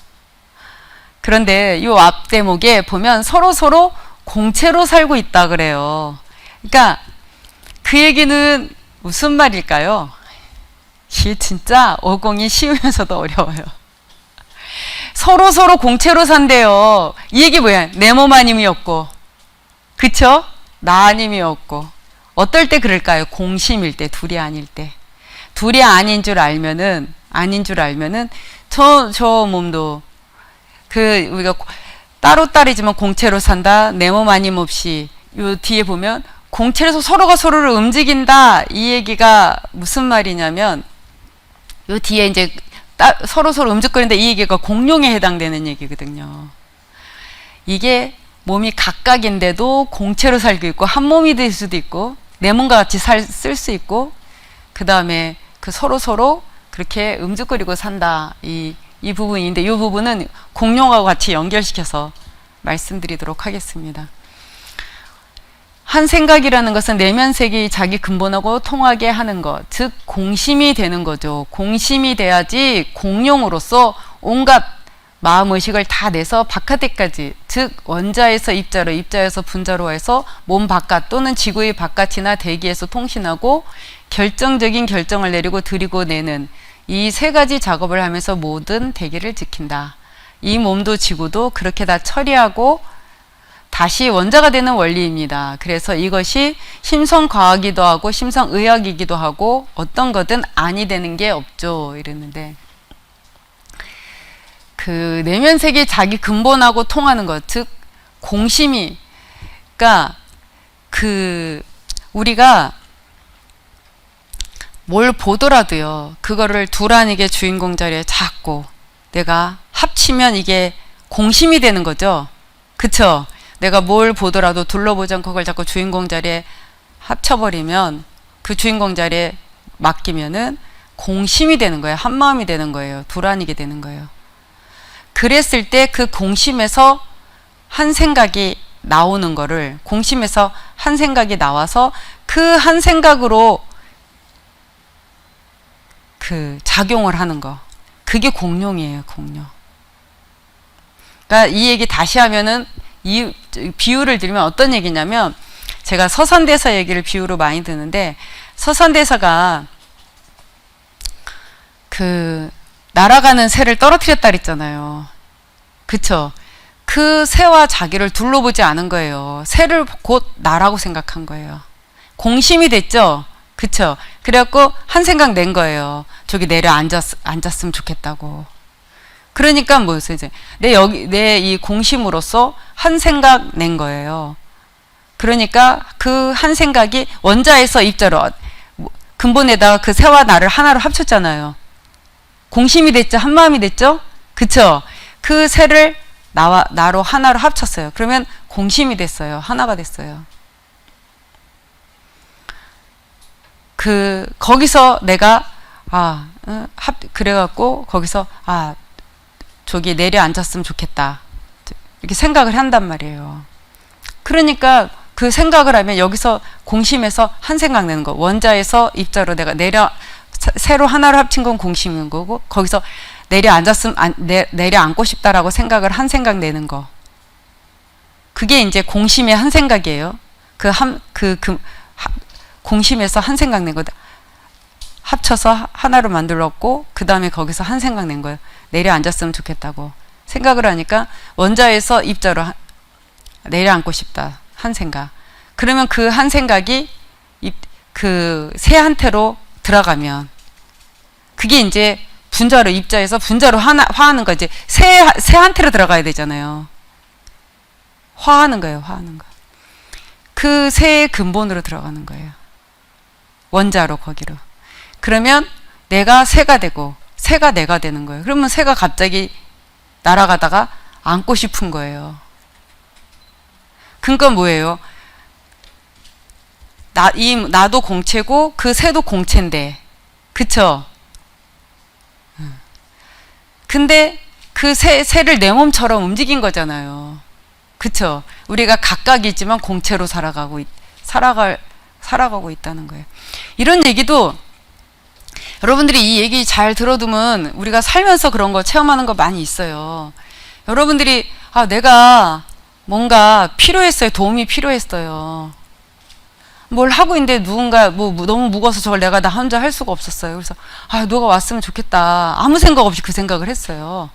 그런데 이 앞 대목에 보면 서로 공체로 살고 있다 그래요. 그러니까 그 얘기는 무슨 말일까요? 이게 진짜 어공이 쉬우면서도 어려워요. 서로 공체로 산대요. 이 얘기 뭐야? 내 몸 아님이 없고, 그쵸? 나 아님이 없고. 어떨 때 그럴까요? 공심일 때, 둘이 아닐 때. 둘이 아닌 줄 알면은 저 몸도 우리가 따로따로지만 공체로 산다. 내 몸 아님 없이. 요 뒤에 보면 공체에서 서로가 서로를 움직인다. 이 얘기가 무슨 말이냐면, 요 뒤에 이제 서로 움직거리는데 이 얘기가 공룡에 해당되는 얘기거든요. 이게 몸이 각각인데도 공체로 살고 있고, 한 몸이 될 수도 있고, 내 몸과 같이 쓸 수 있고, 그 다음에 그 서로 그렇게 음죽거리고 산다. 이 부분인데 이 부분은 공룡하고 같이 연결시켜서 말씀드리도록 하겠습니다. 한 생각이라는 것은 내면 세계의 자기 근본하고 통하게 하는 것, 즉 공심이 되는 거죠. 공심이 돼야지 공룡으로서 온갖 마음의식을 다 내서 바깥에까지, 즉 원자에서 입자로, 입자에서 분자로 해서 몸 바깥 또는 지구의 바깥이나 대기에서 통신하고 결정적인 결정을 내리고 들이고 내는 이 세 가지 작업을 하면서 모든 대기를 지킨다. 이 몸도 지구도 그렇게 다 처리하고 다시 원자가 되는 원리입니다. 그래서 이것이 심성과학이기도 하고 심성의학이기도 하고 어떤 거든 아니 되는 게 없죠. 이랬는데 그 내면 세계 자기 근본하고 통하는 것, 즉 공심이, 그러니까 그 우리가 뭘 보더라도요, 그거를 두란에게 주인공 자리에 잡고 내가 합치면 이게 공심이 되는 거죠. 그쵸? 내가 뭘 보더라도 둘러보지 않고 그걸 자꾸 주인공 자리에 합쳐버리면, 그 주인공 자리에 맡기면은 공심이 되는 거예요. 한마음이 되는 거예요. 두란이게 되는 거예요. 그랬을 때 그 공심에서 한 생각이 나오는 거를, 공심에서 한 생각이 나와서 그 한 생각으로 그 작용을 하는 거, 그게 공룡이에요. 공룡. 그러니까 이 얘기 다시 하면은, 이 비유를 들면 어떤 얘기냐면, 제가 서산대사 얘기를 비유로 많이 드는데, 서산대사가 그 날아가는 새를 떨어뜨렸다 그랬잖아요. 그쵸? 그 새와 자기를 둘러보지 않은 거예요. 새를 곧 나라고 생각한 거예요. 공심이 됐죠? 그쵸? 그래갖고 한 생각 낸 거예요. 저기 앉았으면 좋겠다고. 그러니까 뭐였어요? 이제 내 이 공심으로서 한 생각 낸 거예요. 그러니까 그 한 생각이 원자에서 입자로, 근본에다가 그 새와 나를 하나로 합쳤잖아요. 공심이 됐죠? 한마음이 됐죠? 그쵸? 그 새를 나로 하나로 합쳤어요. 그러면 공심이 됐어요. 하나가 됐어요. 거기서 내가, 그래갖고, 거기서, 저기 내려앉았으면 좋겠다. 이렇게 생각을 한단 말이에요. 그러니까 그 생각을 하면 여기서 공심에서 한 생각 내는 거. 원자에서 입자로 내가 새로 하나로 합친 건 공심인 거고, 거기서 내려앉고 싶다라고 생각을 한 생각 내는 거. 그게 이제 공심의 한 생각이에요. 공심에서 한 생각 낸 거다. 합쳐서 하나로 만들었고, 그 다음에 거기서 한 생각 낸 거예요. 내려앉았으면 좋겠다고 생각을 하니까 원자에서 입자로 내려앉고 싶다. 한 생각. 그러면 그 한 생각이 그 새 한테로 들어가면 그게 이제 분자로, 입자에서 분자로 화하는 거, 이제 새 한테로 들어가야 되잖아요. 화하는 거예요. 화하는 거. 그 새의 근본으로 들어가는 거예요. 원자로, 거기로. 그러면 내가 새가 되고 새가 내가 되는 거예요. 그러면 새가 갑자기 날아가다가 안고 싶은 거예요. 그러니까 뭐예요? 나도 공체고 그 새도 공체인데, 그쵸? 근데 그 새를 내 몸처럼 움직인 거잖아요. 그쵸? 우리가 각각이지만 공체로 살아가고 있다는 거예요. 이런 얘기도 여러분들이 이 얘기 잘 들어두면 우리가 살면서 그런 거 체험하는 거 많이 있어요. 여러분들이 내가 뭔가 필요했어요. 도움이 필요했어요. 뭘 하고 있는데 누군가 너무 무거워서 저걸 나 혼자 할 수가 없었어요. 그래서 누가 왔으면 좋겠다. 아무 생각 없이 그 생각을 했어요.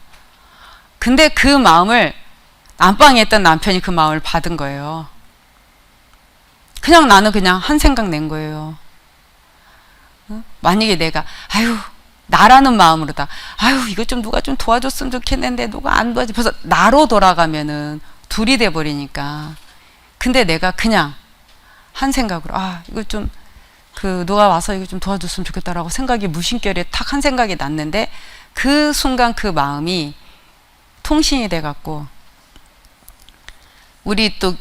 근데 그 마음을, 안방에 있던 남편이 그 마음을 받은 거예요. 나는 그냥 한 생각 낸 거예요. 만약에 내가 나라는 마음으로다. 이거 좀 누가 좀 도와줬으면 좋겠는데 누가 안 도와줘. 벌써 나로 돌아가면은 둘이 돼 버리니까. 근데 내가 그냥 한 생각으로 이거 좀 누가 와서 이거 좀 도와줬으면 좋겠다라고 생각이 무심결에 탁 한 생각이 났는데, 그 순간 그 마음이 통신이 돼 갖고, 우리 또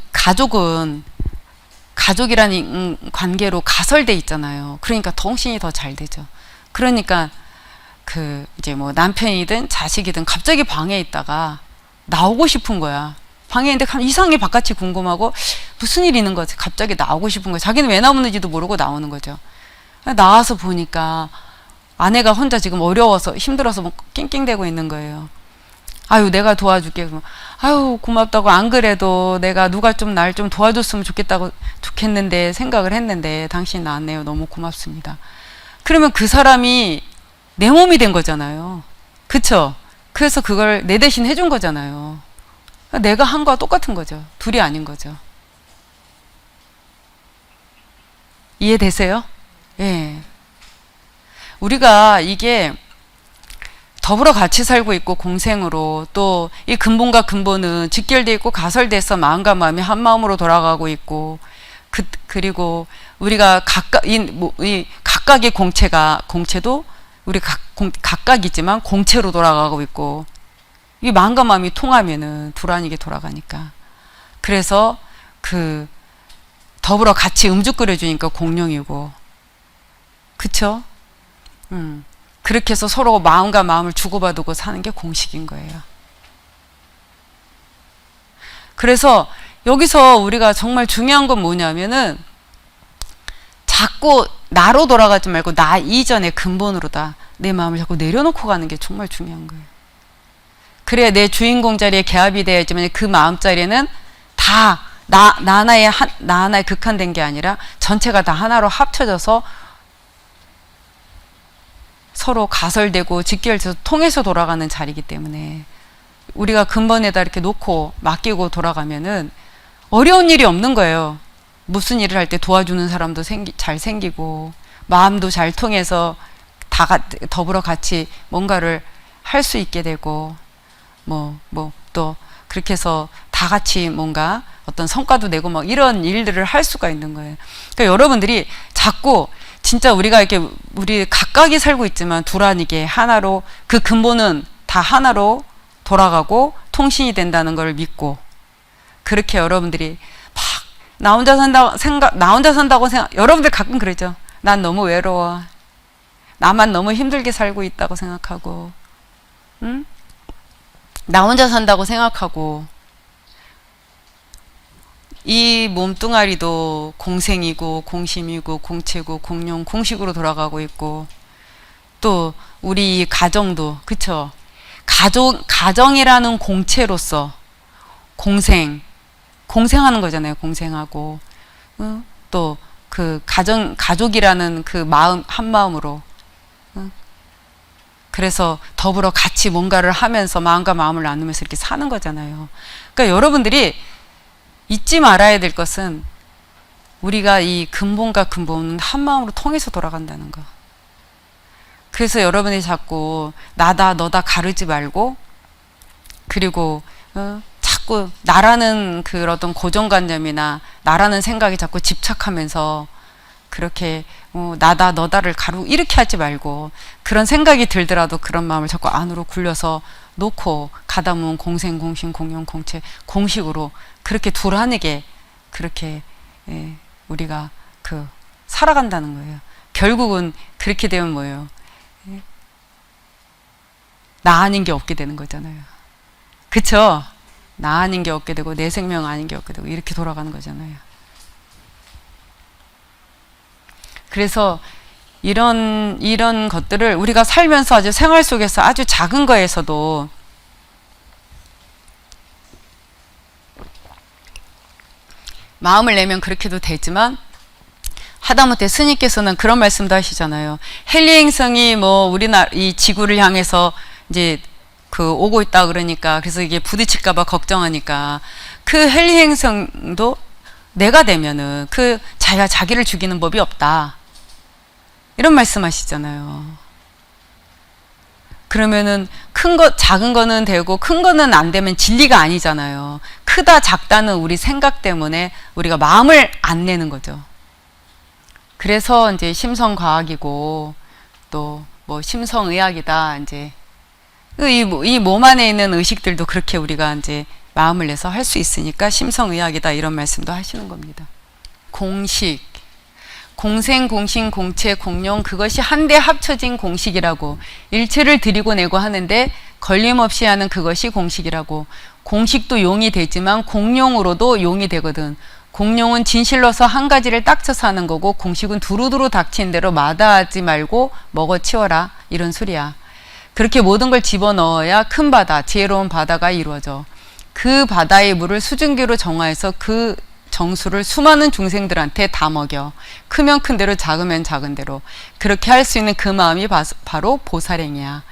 가족이라는 관계로 가설돼 있잖아요. 그러니까 통신이 더 잘 되죠. 그러니까 이제 뭐 남편이든 자식이든 갑자기 방에 있다가 나오고 싶은 거야. 방에 있는데 이상하게 바깥이 궁금하고 무슨 일 있는 거지? 갑자기 나오고 싶은 거야. 자기는 왜 나오는지도 모르고 나오는 거죠. 나와서 보니까 아내가 혼자 지금 어려워서 힘들어서 뭐 낑낑대고 있는 거예요. 아유, 내가 도와줄게. 아유, 고맙다고. 안 그래도 내가 누가 좀 날 좀 도와줬으면 좋겠는데 생각을 했는데 당신 나왔네요. 너무 고맙습니다. 그러면 그 사람이 내 몸이 된 거잖아요. 그쵸? 그래서 그걸 내 대신 해준 거잖아요. 내가 한 거와 똑같은 거죠. 둘이 아닌 거죠. 이해되세요? 예. 우리가 이게 더불어 같이 살고 있고 공생으로 또 이 근본과 근본은 직결되어 있고 가설돼서 마음과 마음이 한 마음으로 돌아가고 있고 그리고 우리가 이 각각의 공체도 우리 각각이지만 공체로 돌아가고 있고 이 마음과 마음이 통하면은 불안이게 돌아가니까 그래서 더불어 같이 음주 끓여주니까 공룡이고 그쵸? 그렇게 해서 서로 마음과 마음을 주고받고 사는 게 공식인 거예요. 그래서 여기서 우리가 정말 중요한 건 뭐냐면은 자꾸 나로 돌아가지 말고 나 이전의 근본으로다 내 마음을 자꾸 내려놓고 가는 게 정말 중요한 거예요. 그래야 내 주인공 자리에 개합이 되어야지만 그 마음 자리에는 다 나 하나의 극한된 게 아니라 전체가 다 하나로 합쳐져서 서로 가설되고 직결돼서 통해서 돌아가는 자리이기 때문에 우리가 근본에다 이렇게 놓고 맡기고 돌아가면은 어려운 일이 없는 거예요. 무슨 일을 할 때 도와주는 사람도 잘 생기고 마음도 잘 통해서 더불어 같이 뭔가를 할 수 있게 되고 또 그렇게 해서 다 같이 뭔가 어떤 성과도 내고 막 이런 일들을 할 수가 있는 거예요. 그러니까 여러분들이 자꾸 진짜 우리가 우리 각각이 살고 있지만 둘 아니게 하나로 그 근본은 다 하나로 돌아가고 통신이 된다는 걸 믿고 그렇게 여러분들이 막 나 혼자 산다고 생각 여러분들 가끔 그러죠. 난 너무 외로워. 나만 너무 힘들게 살고 있다고 생각하고 응? 나 혼자 산다고 생각하고 이 몸뚱아리도 공생이고 공심이고 공체고 공룡 공식으로 돌아가고 있고 또 우리 가정도 그쵸? 가정이라는 공체로서 공생하는 거잖아요. 공생하고 또 그 가족이라는 그 마음 한 마음으로 그래서 더불어 같이 뭔가를 하면서 마음과 마음을 나누면서 이렇게 사는 거잖아요. 그러니까 여러분들이 잊지 말아야 될 것은 우리가 이 근본과 근본은 한 마음으로 통해서 돌아간다는 거. 그래서 여러분이 자꾸 나다 너다 가르지 말고 그리고 자꾸 나라는 그 어떤 고정관념이나 나라는 생각이 자꾸 집착하면서 그렇게 나다 너다를 이렇게 하지 말고 그런 생각이 들더라도 그런 마음을 자꾸 안으로 굴려서 놓고 가다 보면 공생, 공심, 공용, 공체, 공식으로 그렇게 둘하게 그렇게 우리가 살아간다는 거예요. 결국은 그렇게 되면 뭐예요? 나 아닌 게 없게 되는 거잖아요. 그쵸? 나 아닌 게 없게 되고 내 생명 아닌 게 없게 되고 이렇게 돌아가는 거잖아요. 그래서 이런 것들을 우리가 살면서 아주 생활 속에서 아주 작은 거에서도 마음을 내면 그렇게도 되지만 하다못해 스님께서는 그런 말씀도 하시잖아요. 헨리 행성이 우리나라 이 지구를 향해서 이제 오고 있다 그러니까 그래서 이게 부딪힐까봐 걱정하니까 그 헨리 행성도 내가 되면은 자기가 자기를 죽이는 법이 없다. 이런 말씀하시잖아요. 그러면은 작은 거는 되고 큰 거는 안 되면 진리가 아니잖아요. 크다 작다는 우리 생각 때문에 우리가 마음을 안 내는 거죠. 그래서 이제 심성과학이고 또 심성의학이다 이제 이 몸 안에 있는 의식들도 그렇게 우리가 이제 마음을 내서 할 수 있으니까 심성의학이다 이런 말씀도 하시는 겁니다. 공생, 공신, 공채, 공용 그것이 한데 합쳐진 공식이라고. 일체를 들이고 내고 하는데 걸림없이 하는 그것이 공식이라고. 공식도 용이 되지만 공용으로도 용이 되거든. 공용은 진실로서 한 가지를 딱 쳐서 하는 거고, 공식은 두루두루 닥친 대로 마다하지 말고 먹어치워라, 이런 소리야. 그렇게 모든 걸 집어넣어야 큰 바다, 지혜로운 바다가 이루어져. 그 바다의 물을 수증기로 정화해서 그 정수를 수많은 중생들한테 다 먹여. 크면 큰 대로, 작으면 작은 대로. 그렇게 할 수 있는 그 마음이 바로 보살행이야.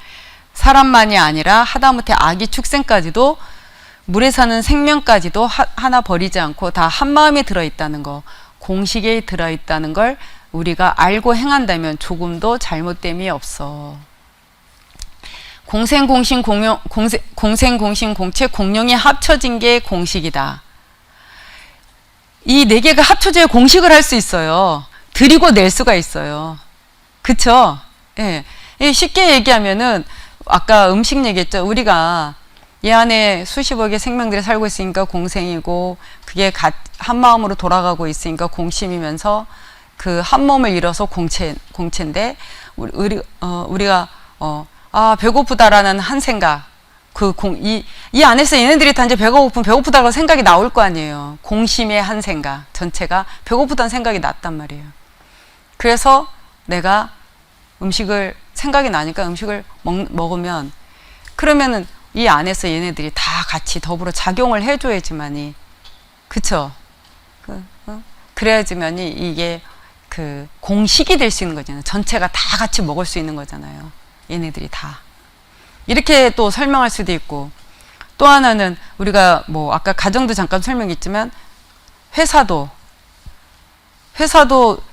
사람만이 아니라 하다못해 아기 축생까지도, 물에 사는 생명까지도 하나 버리지 않고 다 한 마음에 들어있다는 거, 공식에 들어있다는 걸 우리가 알고 행한다면 조금도 잘못됨이 없어. 공생, 공신, 공채, 공용이 합쳐진 게 공식이다. 이 네 개가 합쳐져야 공식을 할 수 있어요. 드리고 낼 수가 있어요. 그쵸? 예. 쉽게 얘기하면은, 아까 음식 얘기했죠. 우리가 이 안에 수십억의 생명들이 살고 있으니까 공생이고, 그게 한 마음으로 돌아가고 있으니까 공심이면서, 그 한 몸을 이뤄서 공채인데, 우리가 배고프다라는 한 생각, 이 안에서 얘네들이 다 이제 배고프다고 생각이 나올 거 아니에요. 공심의 한 생각, 전체가 배고프다는 생각이 났단 말이에요. 그래서 내가 생각이 나니까 음식을 먹으면, 그러면은 이 안에서 얘네들이 다 같이 더불어 작용을 해줘야지만이, 그쵸? 그래야지만이 이게 그 공식이 될 수 있는 거잖아요. 전체가 다 같이 먹을 수 있는 거잖아요. 얘네들이 다. 이렇게 또 설명할 수도 있고, 또 하나는 우리가 뭐 아까 가정도 잠깐 설명했지만, 회사도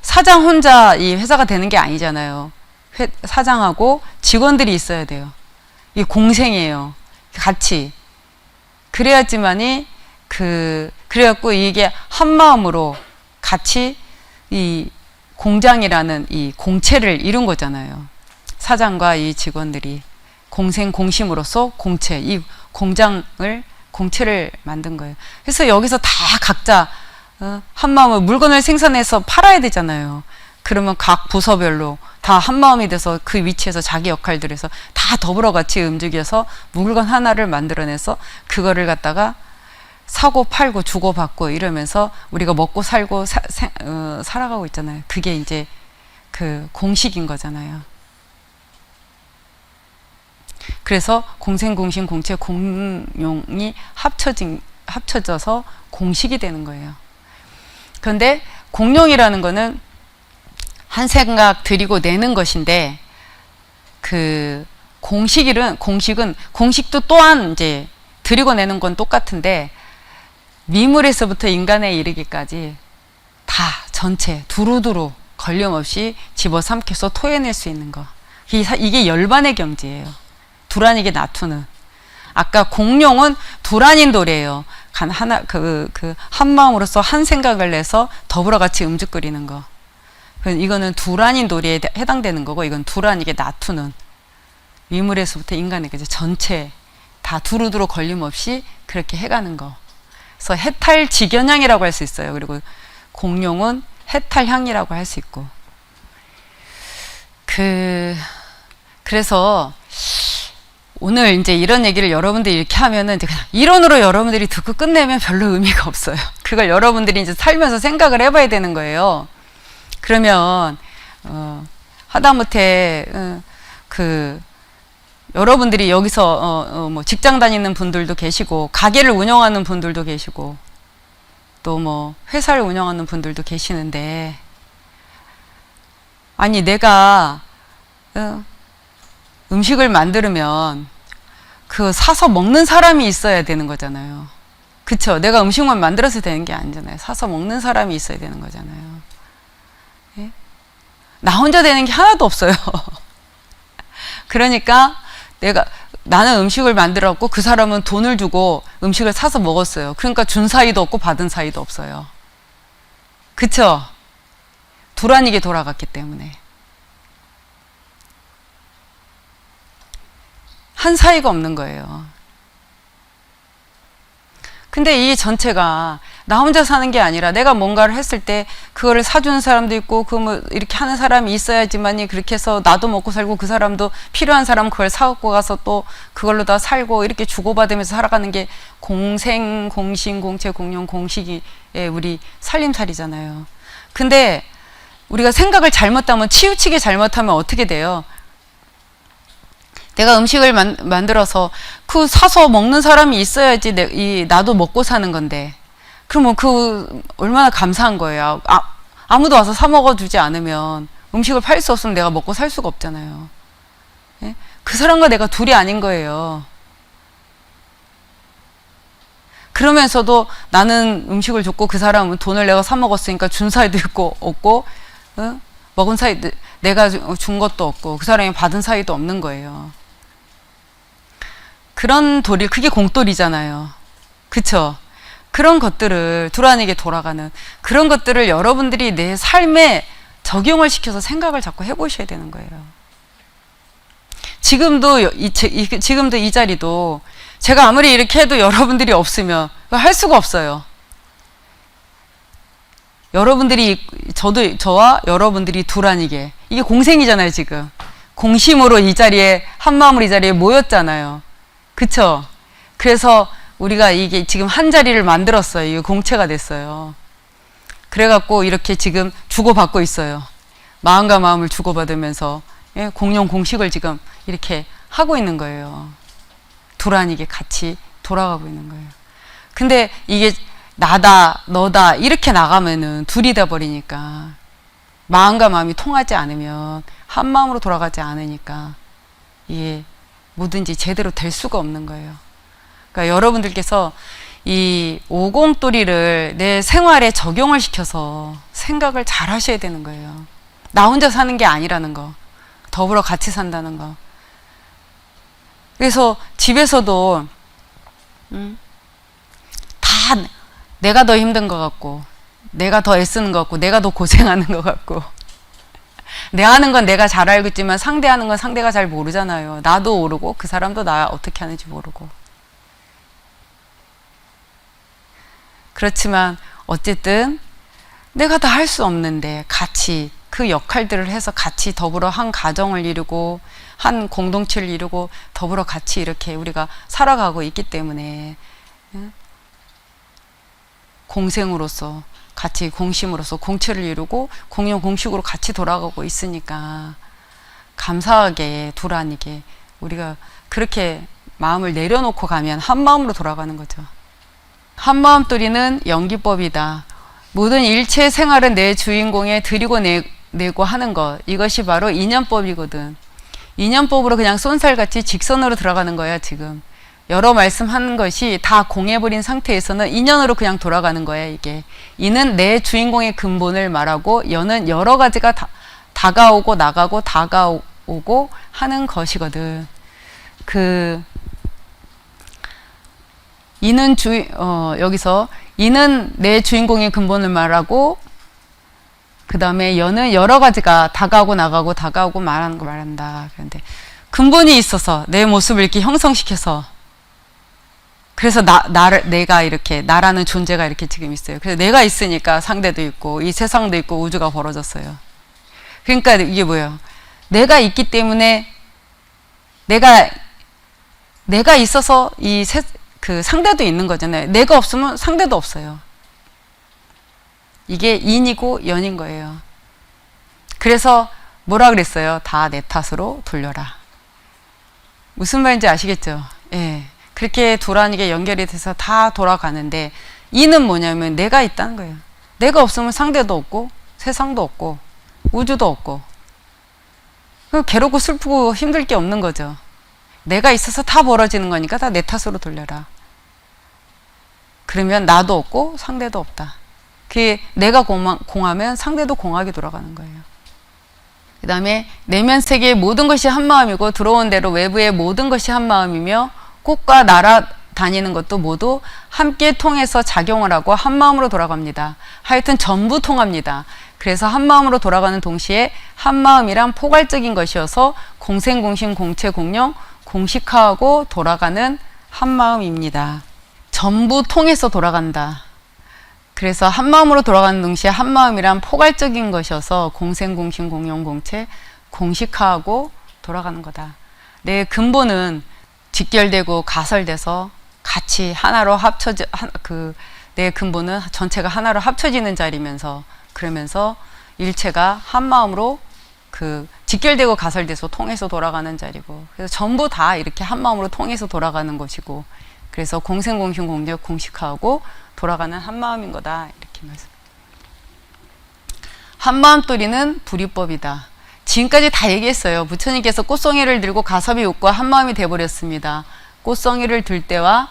사장 혼자 이 회사가 되는 게 아니잖아요. 사장하고 직원들이 있어야 돼요. 이게 공생이에요. 같이. 그래야지만이 그래갖고 이게 한 마음으로 같이 이 공장이라는 이 공채를 이룬 거잖아요. 사장과 이 직원들이 공생, 공심으로써 이 공채를 만든 거예요. 그래서 여기서 다 각자 한 마음으로 물건을 생산해서 팔아야 되잖아요. 그러면 각 부서별로 다 한 마음이 돼서 그 위치에서 자기 역할들에서 다 더불어 같이 움직여서 물건 하나를 만들어내서 그거를 갖다가 사고 팔고 주고받고 이러면서 우리가 먹고 살고 살아가고 있잖아요. 그게 이제 그 공식인 거잖아요. 그래서 공생, 공신, 공채, 공용이 합쳐져서 공식이 되는 거예요. 그런데 공용이라는 거는 한 생각 들이고 내는 것인데, 그 공식도 또한 이제 들이고 내는 건 똑같은데, 미물에서부터 인간에 이르기까지 다 전체 두루두루 걸림없이 집어삼켜서 토해낼 수 있는 거. 이게 열반의 경지예요. 두란이게 나투는. 아까 공룡은 두란인 도래예요. 한 마음으로서 한 생각을 내서 더불어 같이 음죽거리는 거. 이거는 두란인 도리에 해당되는 거고, 이건 두란이게 나투는. 미물에서부터 인간에게 전체 다 두루두루 걸림없이 그렇게 해가는 거. 그래서 해탈직연향이라고 할 수 있어요. 그리고 공룡은 해탈향이라고 할 수 있고. 그래서 오늘 이제 이런 얘기를 여러분들이 이렇게 하면은 이제 그냥 이론으로 여러분들이 듣고 끝내면 별로 의미가 없어요. 그걸 여러분들이 이제 살면서 생각을 해봐야 되는 거예요. 그러면 하다못해 여러분들이 여기서 뭐 직장 다니는 분들도 계시고, 가게를 운영하는 분들도 계시고, 또 뭐 회사를 운영하는 분들도 계시는데, 아니 내가 음식을 만들면 사서 먹는 사람이 있어야 되는 거잖아요. 그쵸? 내가 음식만 만들어서 되는 게 아니잖아요. 사서 먹는 사람이 있어야 되는 거잖아요. 예? 나 혼자 되는 게 하나도 없어요. 그러니까 나는 음식을 만들었고 그 사람은 돈을 주고 음식을 사서 먹었어요. 그러니까 준 사이도 없고 받은 사이도 없어요. 그쵸? 두란이게 돌아갔기 때문에. 한 사이가 없는 거예요. 근데 이 전체가 나 혼자 사는 게 아니라 내가 뭔가를 했을 때 그거를 사주는 사람도 있고 그 뭐 이렇게 하는 사람이 있어야지만이 그렇게 해서 나도 먹고 살고 그 사람도 필요한 사람 그걸 사갖고 가서 또 그걸로 다 살고 이렇게 주고받으면서 살아가는 게 공생, 공신, 공채, 공룡, 공식이 우리 살림살이잖아요. 근데 우리가 생각을 잘못하면 치우치게 잘못하면 어떻게 돼요? 내가 음식을 만들어서 그 사서 먹는 사람이 있어야지 나도 먹고 사는 건데 그러면 그 얼마나 감사한 거예요. 아무도 와서 사 먹어주지 않으면 음식을 팔 수 없으면 내가 먹고 살 수가 없잖아요. 예? 그 사람과 내가 둘이 아닌 거예요. 그러면서도 나는 음식을 줬고 그 사람은 돈을 내가 사 먹었으니까 준 사이도 있고 없고 먹은 사이 내가 준 것도 없고 그 사람이 받은 사이도 없는 거예요. 그런 도리, 그게 공돌이잖아요. 그쵸? 그런 것들을 두란에게 돌아가는 그런 것들을 여러분들이 내 삶에 적용을 시켜서 생각을 자꾸 해보셔야 되는 거예요. 지금도 이 자리도 제가 아무리 이렇게 해도 여러분들이 없으면 할 수가 없어요. 여러분들이 저와 여러분들이 두란이게 이게 공생이잖아요. 지금 공심으로 이 자리에 한마음으로 이 자리에 모였잖아요. 그쵸? 그래서 우리가 이게 지금 한 자리를 만들었어요. 이게 공채가 됐어요. 그래갖고 이렇게 지금 주고받고 있어요. 마음과 마음을 주고받으면서 공룡 공식을 지금 이렇게 하고 있는 거예요. 두란이게 같이 돌아가고 있는 거예요. 근데 이게 나다 너다 이렇게 나가면은 둘이 돼 버리니까 마음과 마음이 통하지 않으면 한 마음으로 돌아가지 않으니까 이게 뭐든지 제대로 될 수가 없는 거예요. 그러니까 여러분들께서 이 오공돌이를 내 생활에 적용을 시켜서 생각을 잘 하셔야 되는 거예요. 나 혼자 사는 게 아니라는 거. 더불어 같이 산다는 거. 그래서 집에서도 다 내가 더 힘든 것 같고 내가 더 애쓰는 것 같고 내가 더 고생하는 것 같고 내 하는 건 내가 잘 알고 있지만 상대하는 건 상대가 잘 모르잖아요. 나도 모르고 그 사람도 나 어떻게 하는지 모르고. 그렇지만 어쨌든 내가 다 할 수 없는데 같이 그 역할들을 해서 같이 더불어 한 가정을 이루고 한 공동체를 이루고 더불어 같이 이렇게 우리가 살아가고 있기 때문에 공생으로서 같이 공심으로서 공체를 이루고 공용 공식으로 같이 돌아가고 있으니까 감사하게 두란이게 우리가 그렇게 마음을 내려놓고 가면 한 마음으로 돌아가는 거죠. 한마음돌이는 연기법이다. 모든 일체 생활은 내 주인공에 드리고 내고 하는 것. 이것이 바로 인연법이거든. 인연법으로 그냥 쏜살같이 직선으로 들어가는 거야 지금. 여러 말씀하는 것이 다 공해버린 상태에서는 인연으로 그냥 돌아가는 거야 이게. 이는 내 주인공의 근본을 말하고 여는 여러 가지가 다가오고 나가고 다가오고 하는 것이거든. 이는 여기서 이는 내 주인공의 근본을 말하고 그 다음에 여는 여러 가지가 다가오고 나가고 다가오고 말하는 거 말한다. 그런데 근본이 있어서 내 모습을 이렇게 형성시켜서 그래서 내가 이렇게 나라는 존재가 이렇게 지금 있어요. 그래서 내가 있으니까 상대도 있고 이 세상도 있고 우주가 벌어졌어요. 그러니까 이게 뭐예요? 내가 있기 때문에 내가 있어서 그 상대도 있는 거잖아요. 내가 없으면 상대도 없어요. 이게 인이고 연인 거예요. 그래서 뭐라 그랬어요? 다 내 탓으로 돌려라. 무슨 말인지 아시겠죠? 예. 그렇게 두란이게 연결이 돼서 다 돌아가는데 이는 뭐냐면 내가 있다는 거예요. 내가 없으면 상대도 없고 세상도 없고 우주도 없고 괴롭고 슬프고 힘들 게 없는 거죠. 내가 있어서 다 벌어지는 거니까 다 내 탓으로 돌려라. 그러면 나도 없고 상대도 없다. 그게 내가 공하면 상대도 공하게 돌아가는 거예요. 그 다음에 내면 세계의 모든 것이 한 마음이고 들어온 대로 외부의 모든 것이 한 마음이며 꽃과 날아다니는 것도 모두 함께 통해서 작용을 하고 한 마음으로 돌아갑니다. 하여튼 전부 통합니다. 그래서 한 마음으로 돌아가는 동시에 한 마음이란 포괄적인 것이어서 공생, 공심, 공체, 공령, 공식화하고 돌아가는 한 마음입니다. 전부 통해서 돌아간다. 그래서 한마음으로 돌아가는 동시에 한마음이란 포괄적인 것이어서 공생, 공신, 공용, 공체, 공식화하고 돌아가는 거다. 내 근본은 직결되고 가설돼서 같이 하나로 합쳐져, 내 근본은 전체가 하나로 합쳐지는 자리면서, 그러면서 일체가 한마음으로 직결되고 가설돼서 통해서 돌아가는 자리고, 그래서 전부 다 이렇게 한마음으로 통해서 돌아가는 것이고, 그래서 공생, 공신, 공력, 공식화하고 돌아가는 한마음인 거다. 이렇게 말씀. 한마음돌이는 불이법이다. 지금까지 다 얘기했어요. 부처님께서 꽃송이를 들고 가섭이 웃고 한마음이 돼버렸습니다. 꽃송이를 들 때와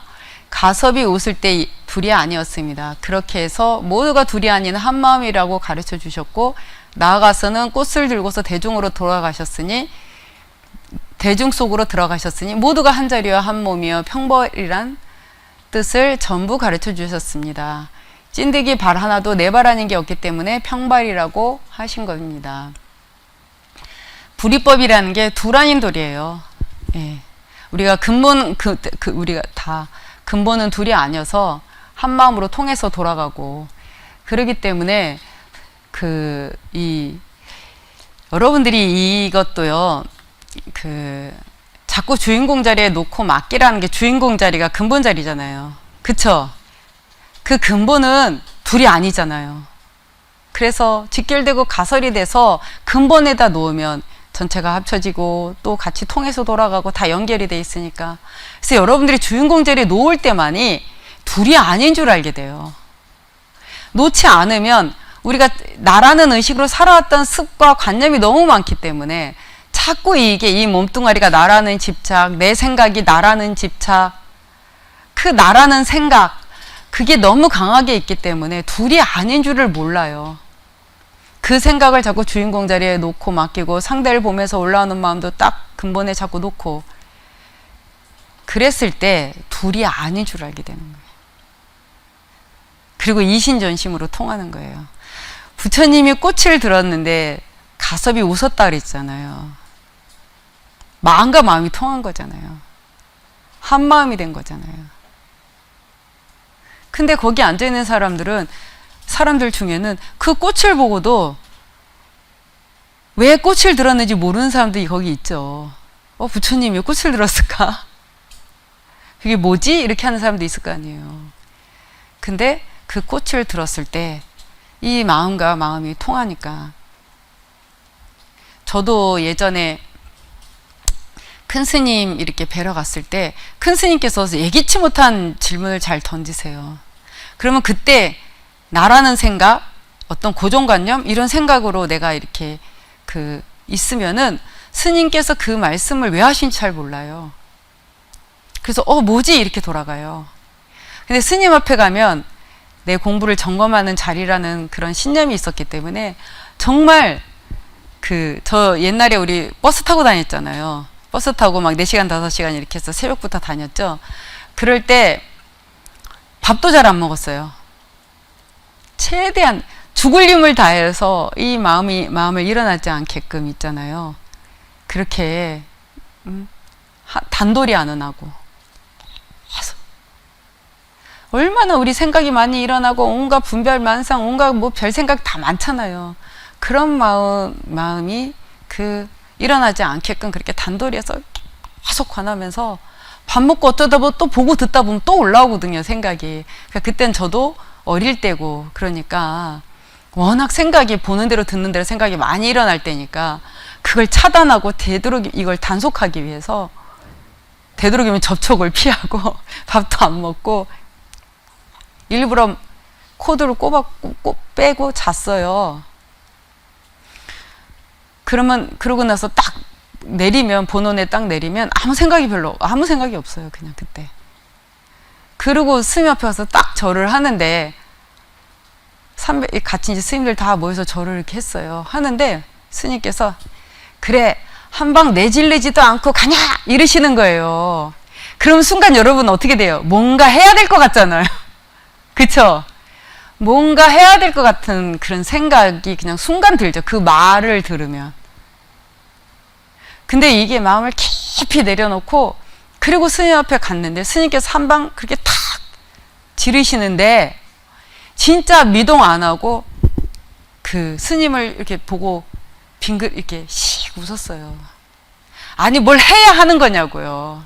가섭이 웃을 때 둘이 아니었습니다. 그렇게 해서 모두가 둘이 아닌 한마음이라고 가르쳐 주셨고, 나아가서는 꽃을 들고서 대중으로 돌아가셨으니, 대중 속으로 들어가셨으니 모두가 한 자리와 한 몸이여 평벌이란 뜻을 전부 가르쳐 주셨습니다. 찐득이 발 하나도 내 발 아닌 게 없기 때문에 평발이라고 하신 겁니다. 불이법이라는 게 둘 아닌 돌이에요. 예. 우리가 근본, 우리가 다 근본은 둘이 아니어서 한 마음으로 통해서 돌아가고, 그러기 때문에 여러분들이 이것도요, 자꾸 주인공 자리에 놓고 맡기라는 게 주인공 자리가 근본 자리잖아요. 그쵸? 그 근본은 둘이 아니잖아요. 그래서 직결되고 가설이 돼서 근본에다 놓으면 전체가 합쳐지고 또 같이 통해서 돌아가고 다 연결이 돼 있으니까. 그래서 여러분들이 주인공 자리에 놓을 때만이 둘이 아닌 줄 알게 돼요. 놓지 않으면 우리가 나라는 의식으로 살아왔던 습과 관념이 너무 많기 때문에 자꾸 이 몸뚱아리가 나라는 집착, 내 생각이 나라는 집착, 그 나라는 생각, 그게 너무 강하게 있기 때문에 둘이 아닌 줄을 몰라요. 그 생각을 자꾸 주인공 자리에 놓고 맡기고, 상대를 보면서 올라오는 마음도 딱 근본에 자꾸 놓고, 그랬을 때 둘이 아닌 줄 알게 되는 거예요. 그리고 이신전심으로 통하는 거예요. 부처님이 꽃을 들었는데 가섭이 웃었다 그랬잖아요. 마음과 마음이 통한 거잖아요. 한 마음이 된 거잖아요. 근데 거기 앉아있는 사람들 중에는 그 꽃을 보고도 왜 꽃을 들었는지 모르는 사람들이 거기 있죠. 부처님이 왜 꽃을 들었을까? 그게 뭐지? 이렇게 하는 사람도 있을 거 아니에요. 근데 그 꽃을 들었을 때 이 마음과 마음이 통하니까. 저도 예전에 큰 스님 이렇게 뵈러 갔을 때 큰 스님께서 예기치 못한 질문을 잘 던지세요. 그러면 그때 나라는 생각, 어떤 고정관념 이런 생각으로 내가 이렇게 있으면은 스님께서 그 말씀을 왜 하신지 잘 몰라요. 그래서 뭐지? 이렇게 돌아가요. 근데 스님 앞에 가면 내 공부를 점검하는 자리라는 그런 신념이 있었기 때문에 정말 저 옛날에 우리 버스 타고 다녔잖아요. 버스 타고 막 4시간, 5시간 이렇게 해서 새벽부터 다녔죠. 그럴 때 밥도 잘 안 먹었어요. 최대한 죽을 힘을 다해서 이 마음을 일어나지 않게끔 있잖아요. 그렇게 단돌이 안 하고 얼마나 우리 생각이 많이 일어나고 온갖 분별 만상, 온갖 별 생각 다 많잖아요. 그런 마음이 일어나지 않게끔 그렇게 단돌이해서 계속 관하면서 밥 먹고 어쩌다 보면 또 보고 듣다 보면 또 올라오거든요, 생각이. 그러니까 그땐 저도 어릴 때고, 그러니까 워낙 생각이 보는 대로 듣는 대로 생각이 많이 일어날 때니까 그걸 차단하고 되도록 이걸 단속하기 위해서 되도록이면 접촉을 피하고 밥도 안 먹고 일부러 코드를 빼고 잤어요. 그러고 나서 딱 본원에 딱 내리면 아무 생각이 없어요. 그냥 그때. 그러고 스님 앞에 와서 딱 절을 하는데, 같이 이제 스님들 다 모여서 절을 이렇게 했어요. 하는데, 스님께서, 그래, 한방 내질르지도 않고 가냐! 이러시는 거예요. 그럼 순간 여러분 어떻게 돼요? 뭔가 해야 될 것 같잖아요. 그쵸? 뭔가 해야 될 것 같은 그런 생각이 그냥 순간 들죠. 그 말을 들으면. 근데 이게 마음을 깊이 내려놓고, 그리고 스님 앞에 갔는데, 스님께서 한방 그렇게 탁 지르시는데, 진짜 미동 안 하고 그 스님을 이렇게 보고 빙글 이렇게 씩 웃었어요. 아니 뭘 해야 하는 거냐고요.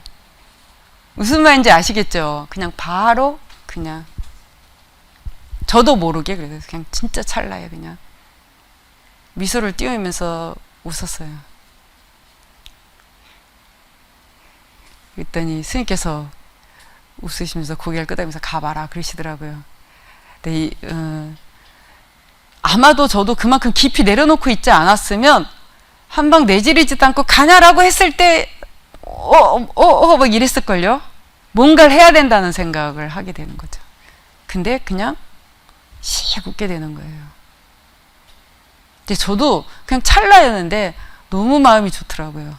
무슨 말인지 아시겠죠? 그냥 바로 그냥 저도 모르게 그래서 그냥 진짜 찰나에 그냥 미소를 띄우면서 웃었어요. 그랬더니 스님께서 웃으시면서 고개를 끄덕이면서 가봐라 그러시더라고요. 근데 아마도 저도 그만큼 깊이 내려놓고 있지 않았으면 한 방 내지르지도 않고 가냐라고 했을 때 막 이랬을걸요. 뭔가를 해야 된다는 생각을 하게 되는 거죠. 근데 그냥 씩 웃게 되는 거예요. 근데 저도 그냥 찰나였는데 너무 마음이 좋더라고요.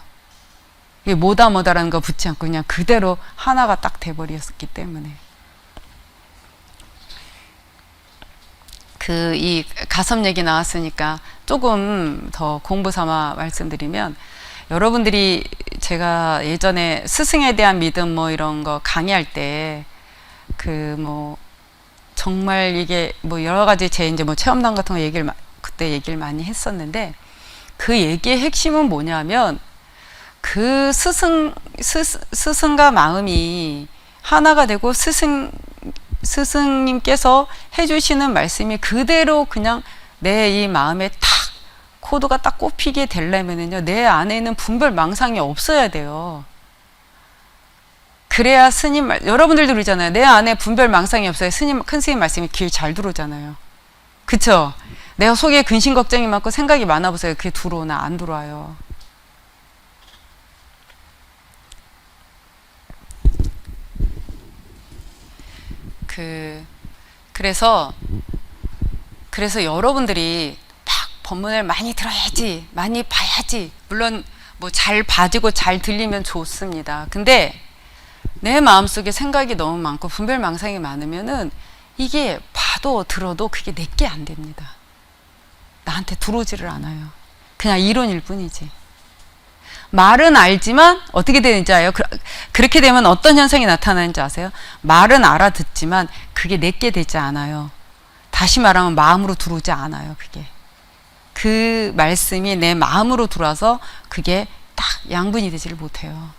이게 뭐다라는 거 붙지 않고 그냥 그대로 하나가 딱 돼버렸기 때문에. 이 가섭 얘기 나왔으니까 조금 더 공부 삼아 말씀드리면, 여러분들이 제가 예전에 스승에 대한 믿음 뭐 이런 거 강의할 때 정말 이게 뭐 여러 가지 제 이제 뭐 체험담 같은 거 그때 얘기를 많이 했었는데, 그 얘기의 핵심은 뭐냐면 그 스승과 마음이 하나가 되고 스승님께서 해주시는 말씀이 그대로 그냥 내 이 마음에 탁 코드가 딱 꼽히게 되려면은요, 내 안에 있는 분별 망상이 없어야 돼요. 그래야 여러분들도 그러잖아요. 내 안에 분별 망상이 없어야 큰 스님 말씀이 귀에 잘 들어오잖아요. 그쵸? 내가 속에 근심 걱정이 많고 생각이 많아 보세요. 그게 들어오나 안 들어와요. 그래서 여러분들이 막 법문을 많이 들어야지, 많이 봐야지, 물론 뭐 잘 봐지고 잘 들리면 좋습니다. 근데 내 마음속에 생각이 너무 많고 분별망상이 많으면은 이게 봐도 들어도 그게 내게 안 됩니다. 나한테 들어오지를 않아요. 그냥 이론일 뿐이지. 말은 알지만 어떻게 되는지 알아요? 그렇게 되면 어떤 현상이 나타나는지 아세요? 말은 알아듣지만 그게 내게 되지 않아요. 다시 말하면 마음으로 들어오지 않아요. 그게. 그 말씀이 내 마음으로 들어와서 그게 딱 양분이 되지를 못해요.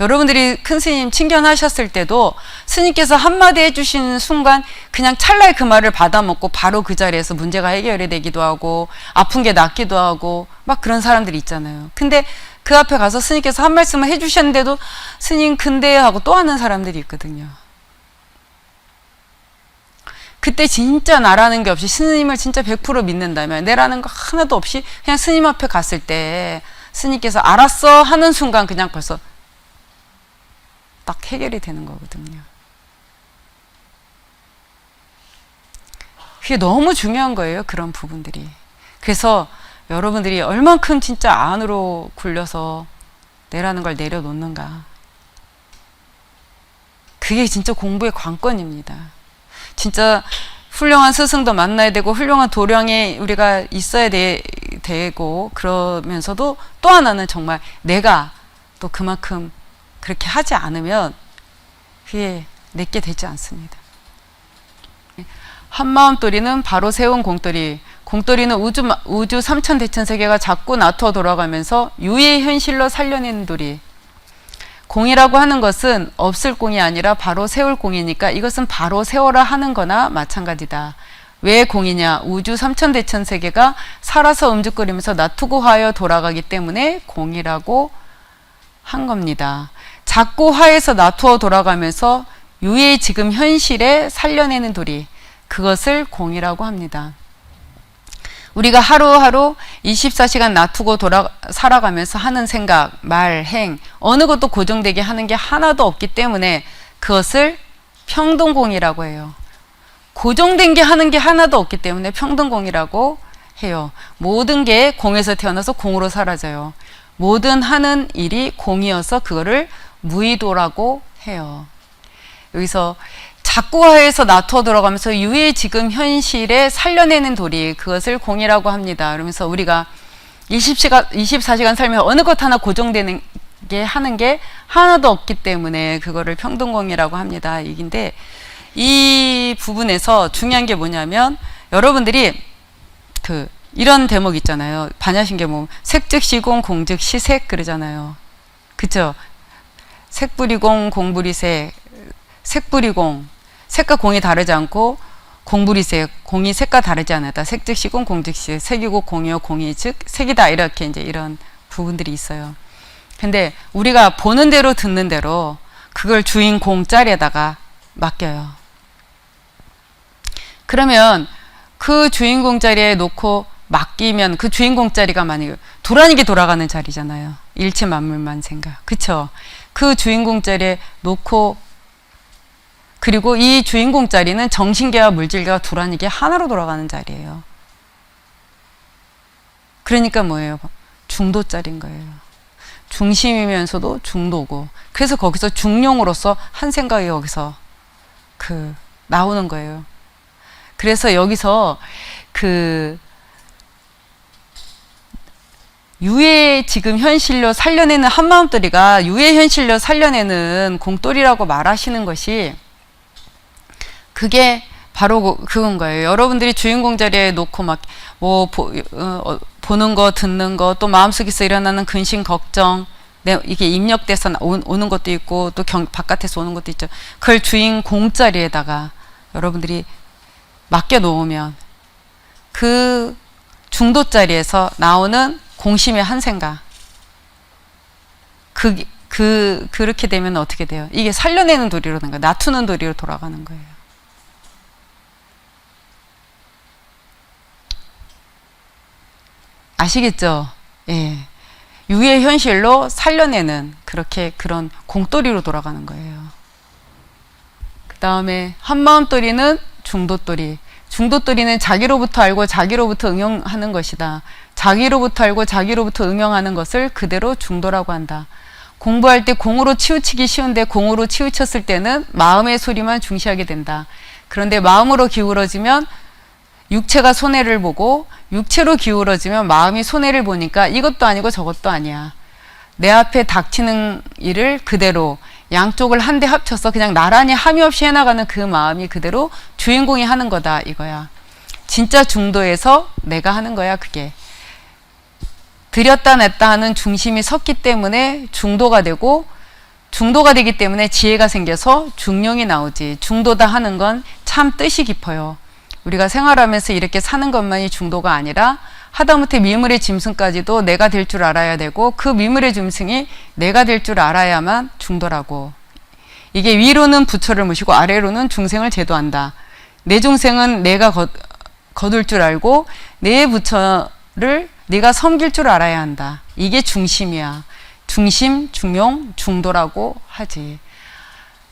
여러분들이 큰 스님 친견하셨을 때도 스님께서 한마디 해주시는 순간 그냥 찰나에 그 말을 받아먹고 바로 그 자리에서 문제가 해결이 되기도 하고 아픈 게 낫기도 하고 막 그런 사람들이 있잖아요. 근데 그 앞에 가서 스님께서 한 말씀을 해주셨는데도 스님 근데 하고 또 하는 사람들이 있거든요. 그때 진짜 나라는 게 없이 스님을 진짜 100% 믿는다면, 내라는 거 하나도 없이 그냥 스님 앞에 갔을 때 스님께서 알았어 하는 순간 그냥 벌써 딱 해결이 되는 거거든요. 그게 너무 중요한 거예요. 그런 부분들이. 그래서 여러분들이 얼만큼 진짜 안으로 굴려서 내라는 걸 내려놓는가. 그게 진짜 공부의 관건입니다. 진짜 훌륭한 스승도 만나야 되고 훌륭한 도량에 우리가 있어야 되고, 그러면서도 또 하나는 정말 내가 또 그만큼 그렇게 하지 않으면 그게 내게 되지 않습니다. 한마음도리는 바로 세운 공돌이. 공돌이는 우주 삼천대천세계가 자꾸 나투어 돌아가면서 유의 현실로 살려내는 도리. 공이라고 하는 것은 없을 공이 아니라 바로 세울 공이니까 이것은 바로 세워라 하는 거나 마찬가지다. 왜 공이냐? 우주 삼천대천세계가 살아서 음죽거리면서 나투고 하여 돌아가기 때문에 공이라고 한 겁니다. 자꾸 화에서 나투어 돌아가면서 유의 지금 현실에 살려내는 도리, 그것을 공이라고 합니다. 우리가 하루하루 24시간 나투고 살아가면서 하는 생각, 말, 행, 어느 것도 고정되게 하는 게 하나도 없기 때문에 그것을 평등공이라고 해요. 고정된 게 하는 게 하나도 없기 때문에 평등공이라고 해요. 모든 게 공에서 태어나서 공으로 사라져요. 모든 하는 일이 공이어서 그거를 무의도라고 해요. 여기서 자꾸화에서 나투어 들어가면서 유의 지금 현실에 살려내는 도리, 그것을 공이라고 합니다. 그러면서 우리가 24시간 살면서 어느 것 하나 고정되는 게 하는 게 하나도 없기 때문에 그거를 평등공이라고 합니다. 얘긴데, 이 부분에서 중요한 게 뭐냐면 여러분들이 이런 대목 있잖아요. 반야신경 보면 색즉시공 공즉시색 그러잖아요. 그쵸? 색불이공 공불이색, 색불이공, 색과 공이 다르지 않고 공불이색, 공이 색과 다르지 않았다. 색즉시공 공즉시색, 색이고 공이요 공이 즉 색이다. 이렇게 이제 이런 부분들이 있어요. 근데 우리가 보는 대로 듣는 대로 그걸 주인공 자리에다가 맡겨요. 그러면 그 주인공 자리에 놓고 맡기면 그 주인공 자리가 만약에 도란이게 돌아가는 자리잖아요. 일체 만물만 생각. 그쵸? 그 주인공 자리에 놓고 그리고 이 주인공 자리는 정신계와 물질계와 도란이계 하나로 돌아가는 자리예요. 그러니까 뭐예요? 중도 자리인 거예요. 중심이면서도 중도고. 그래서 거기서 중용으로서 한 생각이 여기서 나오는 거예요. 그래서 여기서 유의 지금 현실로 살려내는 한마음돌이가 유의 현실로 살려내는 공돌이라고 말하시는 것이 그게 바로 그건 거예요. 여러분들이 주인공 자리에 놓고 막 보는 거, 듣는 거, 또 마음속에서 일어나는 근심, 걱정, 이게 입력돼서 오는 것도 있고 또 바깥에서 오는 것도 있죠. 그걸 주인공 자리에다가 여러분들이 맡겨 놓으면 그 중도 자리에서 나오는 공심의 한 생각. 그렇게 되면 어떻게 돼요? 이게 살려내는 도리로 된 거예요. 놔두는 도리로 돌아가는 거예요. 아시겠죠? 예. 유의 현실로 살려내는 그런 공돌이로 돌아가는 거예요. 그 다음에 한마음돌이는 중도돌이. 중도돌이는 자기로부터 알고 자기로부터 응용하는 것이다. 자기로부터 알고 자기로부터 응용하는 것을 그대로 중도라고 한다. 공부할 때 공으로 치우치기 쉬운데 공으로 치우쳤을 때는 마음의 소리만 중시하게 된다. 그런데 마음으로 기울어지면 육체가 손해를 보고 육체로 기울어지면 마음이 손해를 보니까 이것도 아니고 저것도 아니야. 내 앞에 닥치는 일을 그대로 양쪽을 한데 합쳐서 그냥 나란히 함이 없이 해나가는 그 마음이 그대로 주인공이 하는 거다 이거야. 진짜 중도에서 내가 하는 거야 그게. 들였다 냈다 하는 중심이 섰기 때문에 중도가 되고 중도가 되기 때문에 지혜가 생겨서 중용이 나오지. 중도다 하는 건 참 뜻이 깊어요. 우리가 생활하면서 이렇게 사는 것만이 중도가 아니라 하다못해 미물의 짐승까지도 내가 될 줄 알아야 되고 그 미물의 짐승이 내가 될 줄 알아야만 중도라고. 이게 위로는 부처를 모시고 아래로는 중생을 제도한다. 내 중생은 내가 거둘 줄 알고 내 부처를 네가 섬길 줄 알아야 한다. 이게 중심이야. 중심, 중용, 중도라고 하지.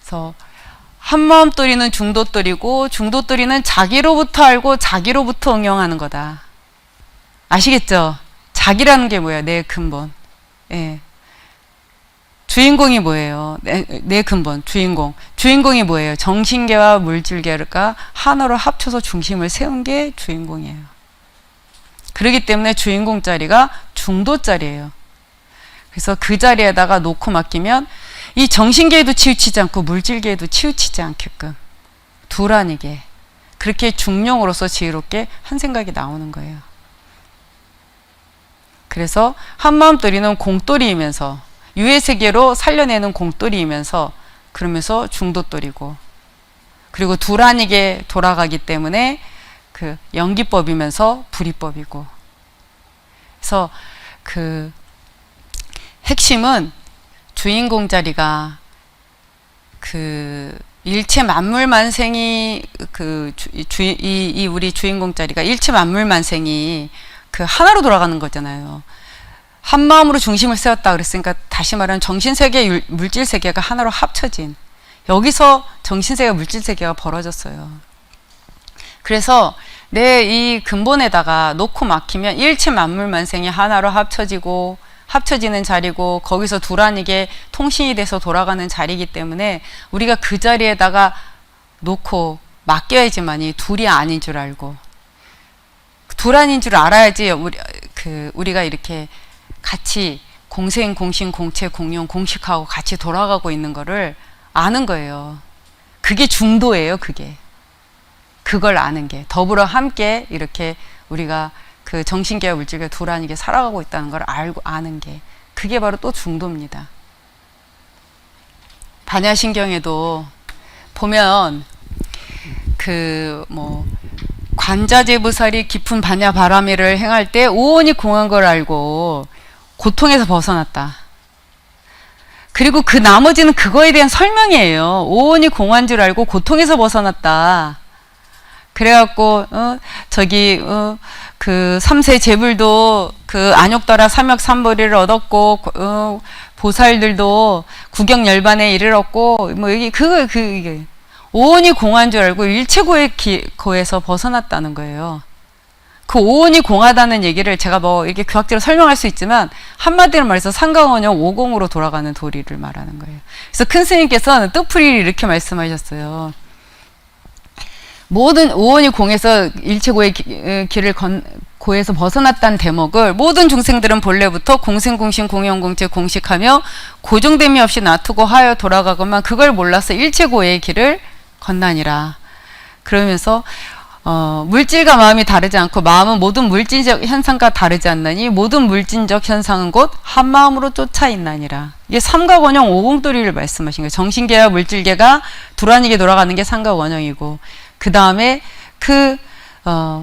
그래서 한마음돌이는 중도돌이고 중도돌이는 자기로부터 알고 자기로부터 응용하는 거다. 아시겠죠? 자기라는 게 뭐예요? 내 근본. 예. 주인공이 뭐예요? 내 근본, 주인공. 주인공이 뭐예요? 정신계와 물질계가 하나로 합쳐서 중심을 세운 게 주인공이에요. 그렇기 때문에 주인공 자리가 중도 자리예요. 그래서 그 자리에다가 놓고 맡기면 이 정신계에도 치우치지 않고 물질계에도 치우치지 않게끔 둘 아니게 그렇게 중용으로서 지혜롭게 한 생각이 나오는 거예요. 그래서 한마음돌이는 공돌이이면서 유의 세계로 살려내는 공돌이이면서 그러면서 중도돌이고 그리고 둘 아니게 돌아가기 때문에 그 연기법이면서 불이법이고 그래서 그 핵심은 주인공 자리가 그 일체 만물 만생이 이 우리 주인공 자리가 일체 만물 만생이 그 하나로 돌아가는 거잖아요. 한 마음으로 중심을 세웠다 그랬으니까 다시 말하면 정신세계, 물질세계가 하나로 합쳐진 여기서 정신세계와 물질세계가 벌어졌어요. 그래서 내 이 근본에다가 놓고 막히면 일체 만물 만생이 하나로 합쳐지는 자리고 거기서 둘 아니게 통신이 돼서 돌아가는 자리이기 때문에 우리가 그 자리에다가 놓고 맡겨야지만이 둘이 아닌 줄 알고 둘 아닌 줄 알아야지 우리가 이렇게 같이 공생, 공신, 공체, 공용, 공식하고 같이 돌아가고 있는 거를 아는 거예요. 그게 중도예요, 그게. 그걸 아는 게. 더불어 함께 이렇게 우리가 그 정신계와 물질계 두란이게 살아가고 있다는 걸 알고 아는 게. 그게 바로 또 중도입니다. 반야신경에도 보면 관자재부살이 깊은 반야 바라미를 행할 때 오온이 공한 걸 알고 고통에서 벗어났다. 그리고 그 나머지는 그거에 대한 설명이에요. 오온이 공한 줄 알고 고통에서 벗어났다. 그래갖고 그 삼세 제불도 그 안욕더라 삼역삼보리를 얻었고 보살들도 구경열반에 이르렀고 여기 이게 오온이 공한 줄 알고 일체고의 거에서 벗어났다는 거예요. 그 오온이 공하다는 얘기를 제가 이렇게 교학적으로 설명할 수 있지만 한마디로 말해서 상강원형 오공으로 돌아가는 도리를 말하는 거예요. 그래서 큰 스님께서는 뜻풀이를 이렇게 말씀하셨어요. 모든 오온이 공에서 일체고의 길을 고에서 벗어났다는 대목을 모든 중생들은 본래부터 공생공신 공영공체 공식하며 고정됨이 없이 놔두고 하여 돌아가건만 그걸 몰라서 일체고의 길을 건나니라. 그러면서 물질과 마음이 다르지 않고 마음은 모든 물질적 현상과 다르지 않나니 모든 물질적 현상은 곧 한마음으로 쫓아 있나니라. 이게 삼각원형 오공도리를 말씀하신 거예요. 정신계와 물질계가 두란이게 돌아가는 게 삼각원형이고 그 다음에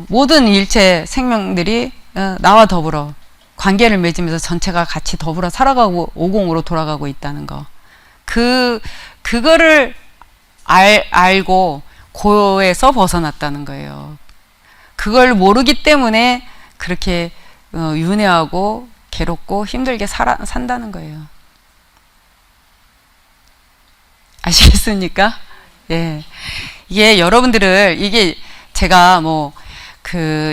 모든 일체 생명들이 나와 더불어 관계를 맺으면서 전체가 같이 더불어 살아가고 오공으로 돌아가고 있다는 거. 그거를 알고 고에서 벗어났다는 거예요. 그걸 모르기 때문에 그렇게 윤회하고 괴롭고 힘들게 산다는 거예요. 아시겠습니까? 예. 이게 여러분들을 제가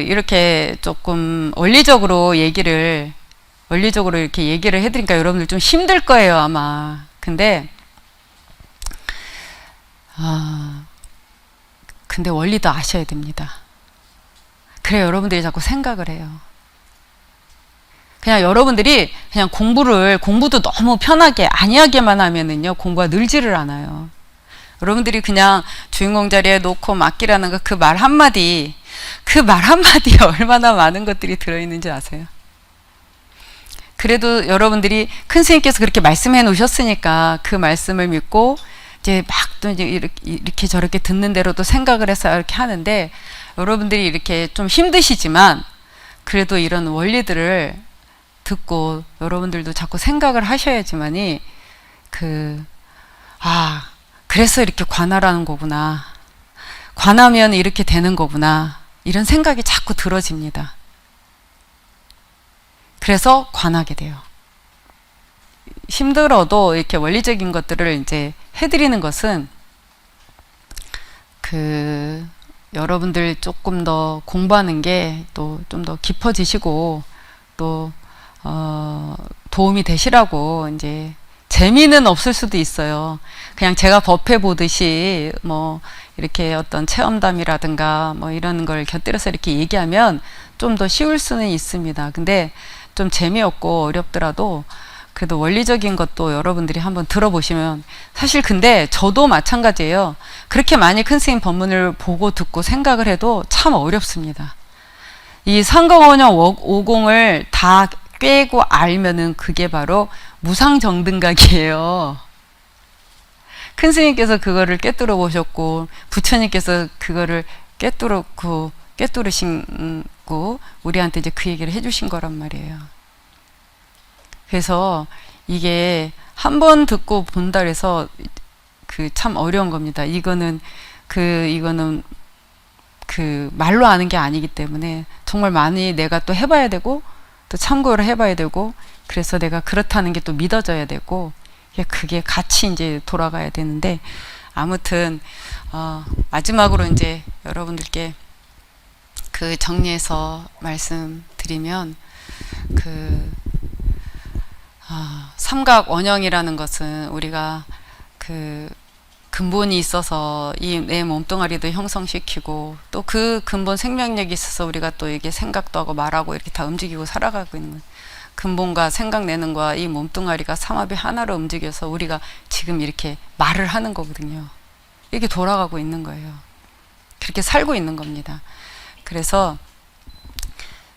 이렇게 조금 원리적으로 이렇게 얘기를 해드리니까 여러분들 좀 힘들 거예요, 아마. 근데 원리도 아셔야 됩니다. 그래 여러분들이 자꾸 생각을 해요. 그냥 여러분들이 그냥 공부도 너무 편하게 안이하게만 하면은요 공부가 늘지를 않아요. 여러분들이 그냥 주인공 자리에 놓고 맡기라는 거 그 말 한마디에 얼마나 많은 것들이 들어있는지 아세요? 그래도 여러분들이 큰 스님께서 그렇게 말씀해 놓으셨으니까 그 말씀을 믿고 이제 또 이렇게 저렇게 듣는 대로도 생각을 해서 이렇게 하는데 여러분들이 이렇게 좀 힘드시지만 그래도 이런 원리들을 듣고 여러분들도 자꾸 생각을 하셔야지만이 그래서 이렇게 관하라는 거구나. 관하면 이렇게 되는 거구나. 이런 생각이 자꾸 들어집니다. 그래서 관하게 돼요. 힘들어도 이렇게 원리적인 것들을 이제 해드리는 것은 여러분들 조금 더 공부하는 게 또 좀 더 깊어지시고 또 도움이 되시라고 이제 재미는 없을 수도 있어요. 그냥 제가 법회 보듯이 이렇게 어떤 체험담이라든가 이런 걸 곁들여서 이렇게 얘기하면 좀 더 쉬울 수는 있습니다. 근데 좀 재미없고 어렵더라도 그래도 원리적인 것도 여러분들이 한번 들어보시면 사실 근데 저도 마찬가지예요. 그렇게 많이 큰 스님 법문을 보고 듣고 생각을 해도 참 어렵습니다. 이 상강원형 오공을 다 꿰고 알면은 그게 바로 무상정등각이에요. 큰 스님께서 그거를 꿰뚫어 보셨고 부처님께서 그거를 꿰뚫으시고 우리한테 이제 그 얘기를 해주신 거란 말이에요. 그래서 이게 한 번 듣고 본다 그래서 참 어려운 겁니다. 이거는 말로 아는 게 아니기 때문에 정말 많이 내가 또 해봐야 되고 또 참고를 해봐야 되고 그래서 내가 그렇다는 게 또 믿어져야 되고 그게 같이 이제 돌아가야 되는데 아무튼 마지막으로 이제 여러분들께 정리해서 말씀드리면 삼각 원형이라는 것은 우리가 근본이 있어서 이 내 몸뚱아리도 형성시키고 또 그 근본 생명력이 있어서 우리가 또 이게 생각도 하고 말하고 이렇게 다 움직이고 살아가고 있는 거예요. 근본과 생각내는 거와 이 몸뚱아리가 삼합이 하나로 움직여서 우리가 지금 이렇게 말을 하는 거거든요. 이렇게 돌아가고 있는 거예요. 그렇게 살고 있는 겁니다. 그래서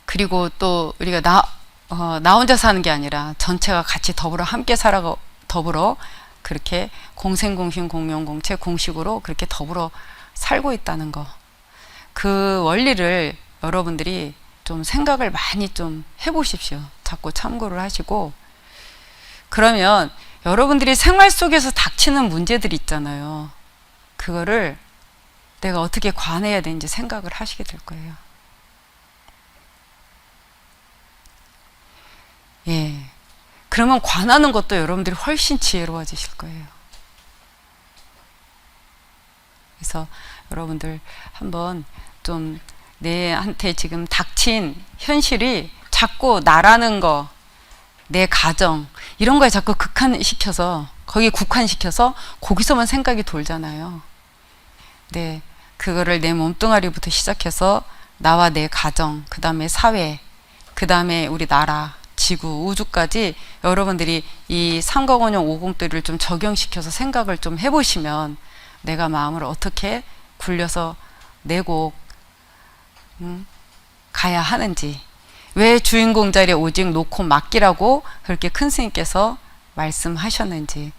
그리고 또 우리가 나 혼자 사는 게 아니라 전체가 같이 더불어 함께 살아가 더불어 그렇게 공생공신 공명공체 공식으로 그렇게 더불어 살고 있다는 거. 그 원리를 여러분들이 좀 생각을 많이 좀 해보십시오. 자꾸 참고를 하시고, 그러면 여러분들이 생활 속에서 닥치는 문제들이 있잖아요. 그거를 내가 어떻게 관해야 되는지 생각을 하시게 될 거예요. 예. 그러면 관하는 것도 여러분들이 훨씬 지혜로워지실 거예요. 그래서 여러분들 한번 좀 내한테 지금 닥친 현실이 자꾸 나라는 거, 내 가정 이런 거에 자꾸 극한시켜서 거기에 국한시켜서 거기서만 생각이 돌잖아요. 네, 그거를 내 몸뚱아리부터 시작해서 나와 내 가정, 그 다음에 사회, 그 다음에 우리 나라, 지구, 우주까지 여러분들이 이 삼각원형 오공들을 좀 적용시켜서 생각을 좀 해보시면 내가 마음을 어떻게 굴려서 내고 가야 하는지, 왜 주인공 자리에 오직 놓고 맡기라고 그렇게 큰 스님께서 말씀하셨는지,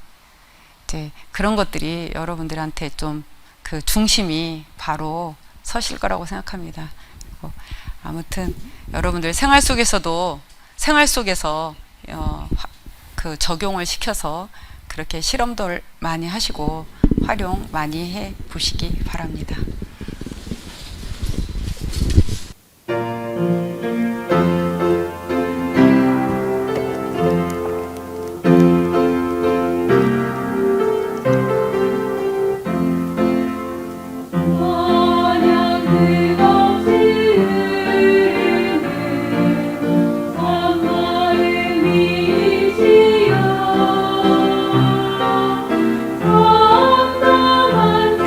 이제 그런 것들이 여러분들한테 좀 그 중심이 바로 서실 거라고 생각합니다. 아무튼 여러분들 생활 속에서 그 적용을 시켜서 그렇게 실험도 많이 하시고 활용 많이 해 보시기 바랍니다.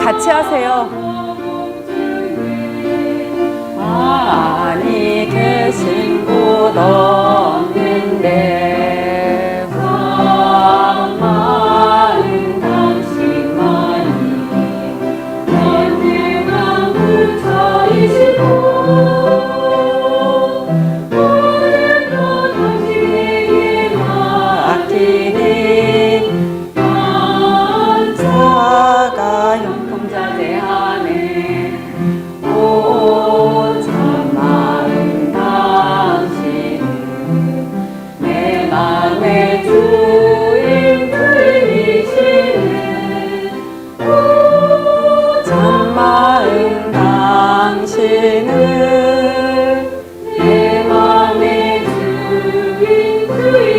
같이 하세요. 많이 계신 곳 없는데 마음 당신만이 언제나 묻혀이시고 오늘도 당신에게 맡기니 자가 용통자제하네. 오 참마음 당신은 내 맘의 주인 주이시네. 오 참마음 당신은 내 맘의 주인 주이시네.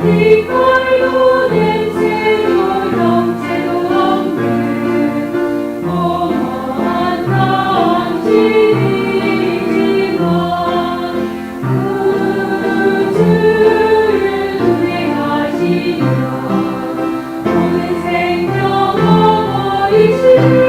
이걸로 냄새도 영체도 없는 어머한 당신이지만 우주를 운행하시며 온 생명 어머이시네.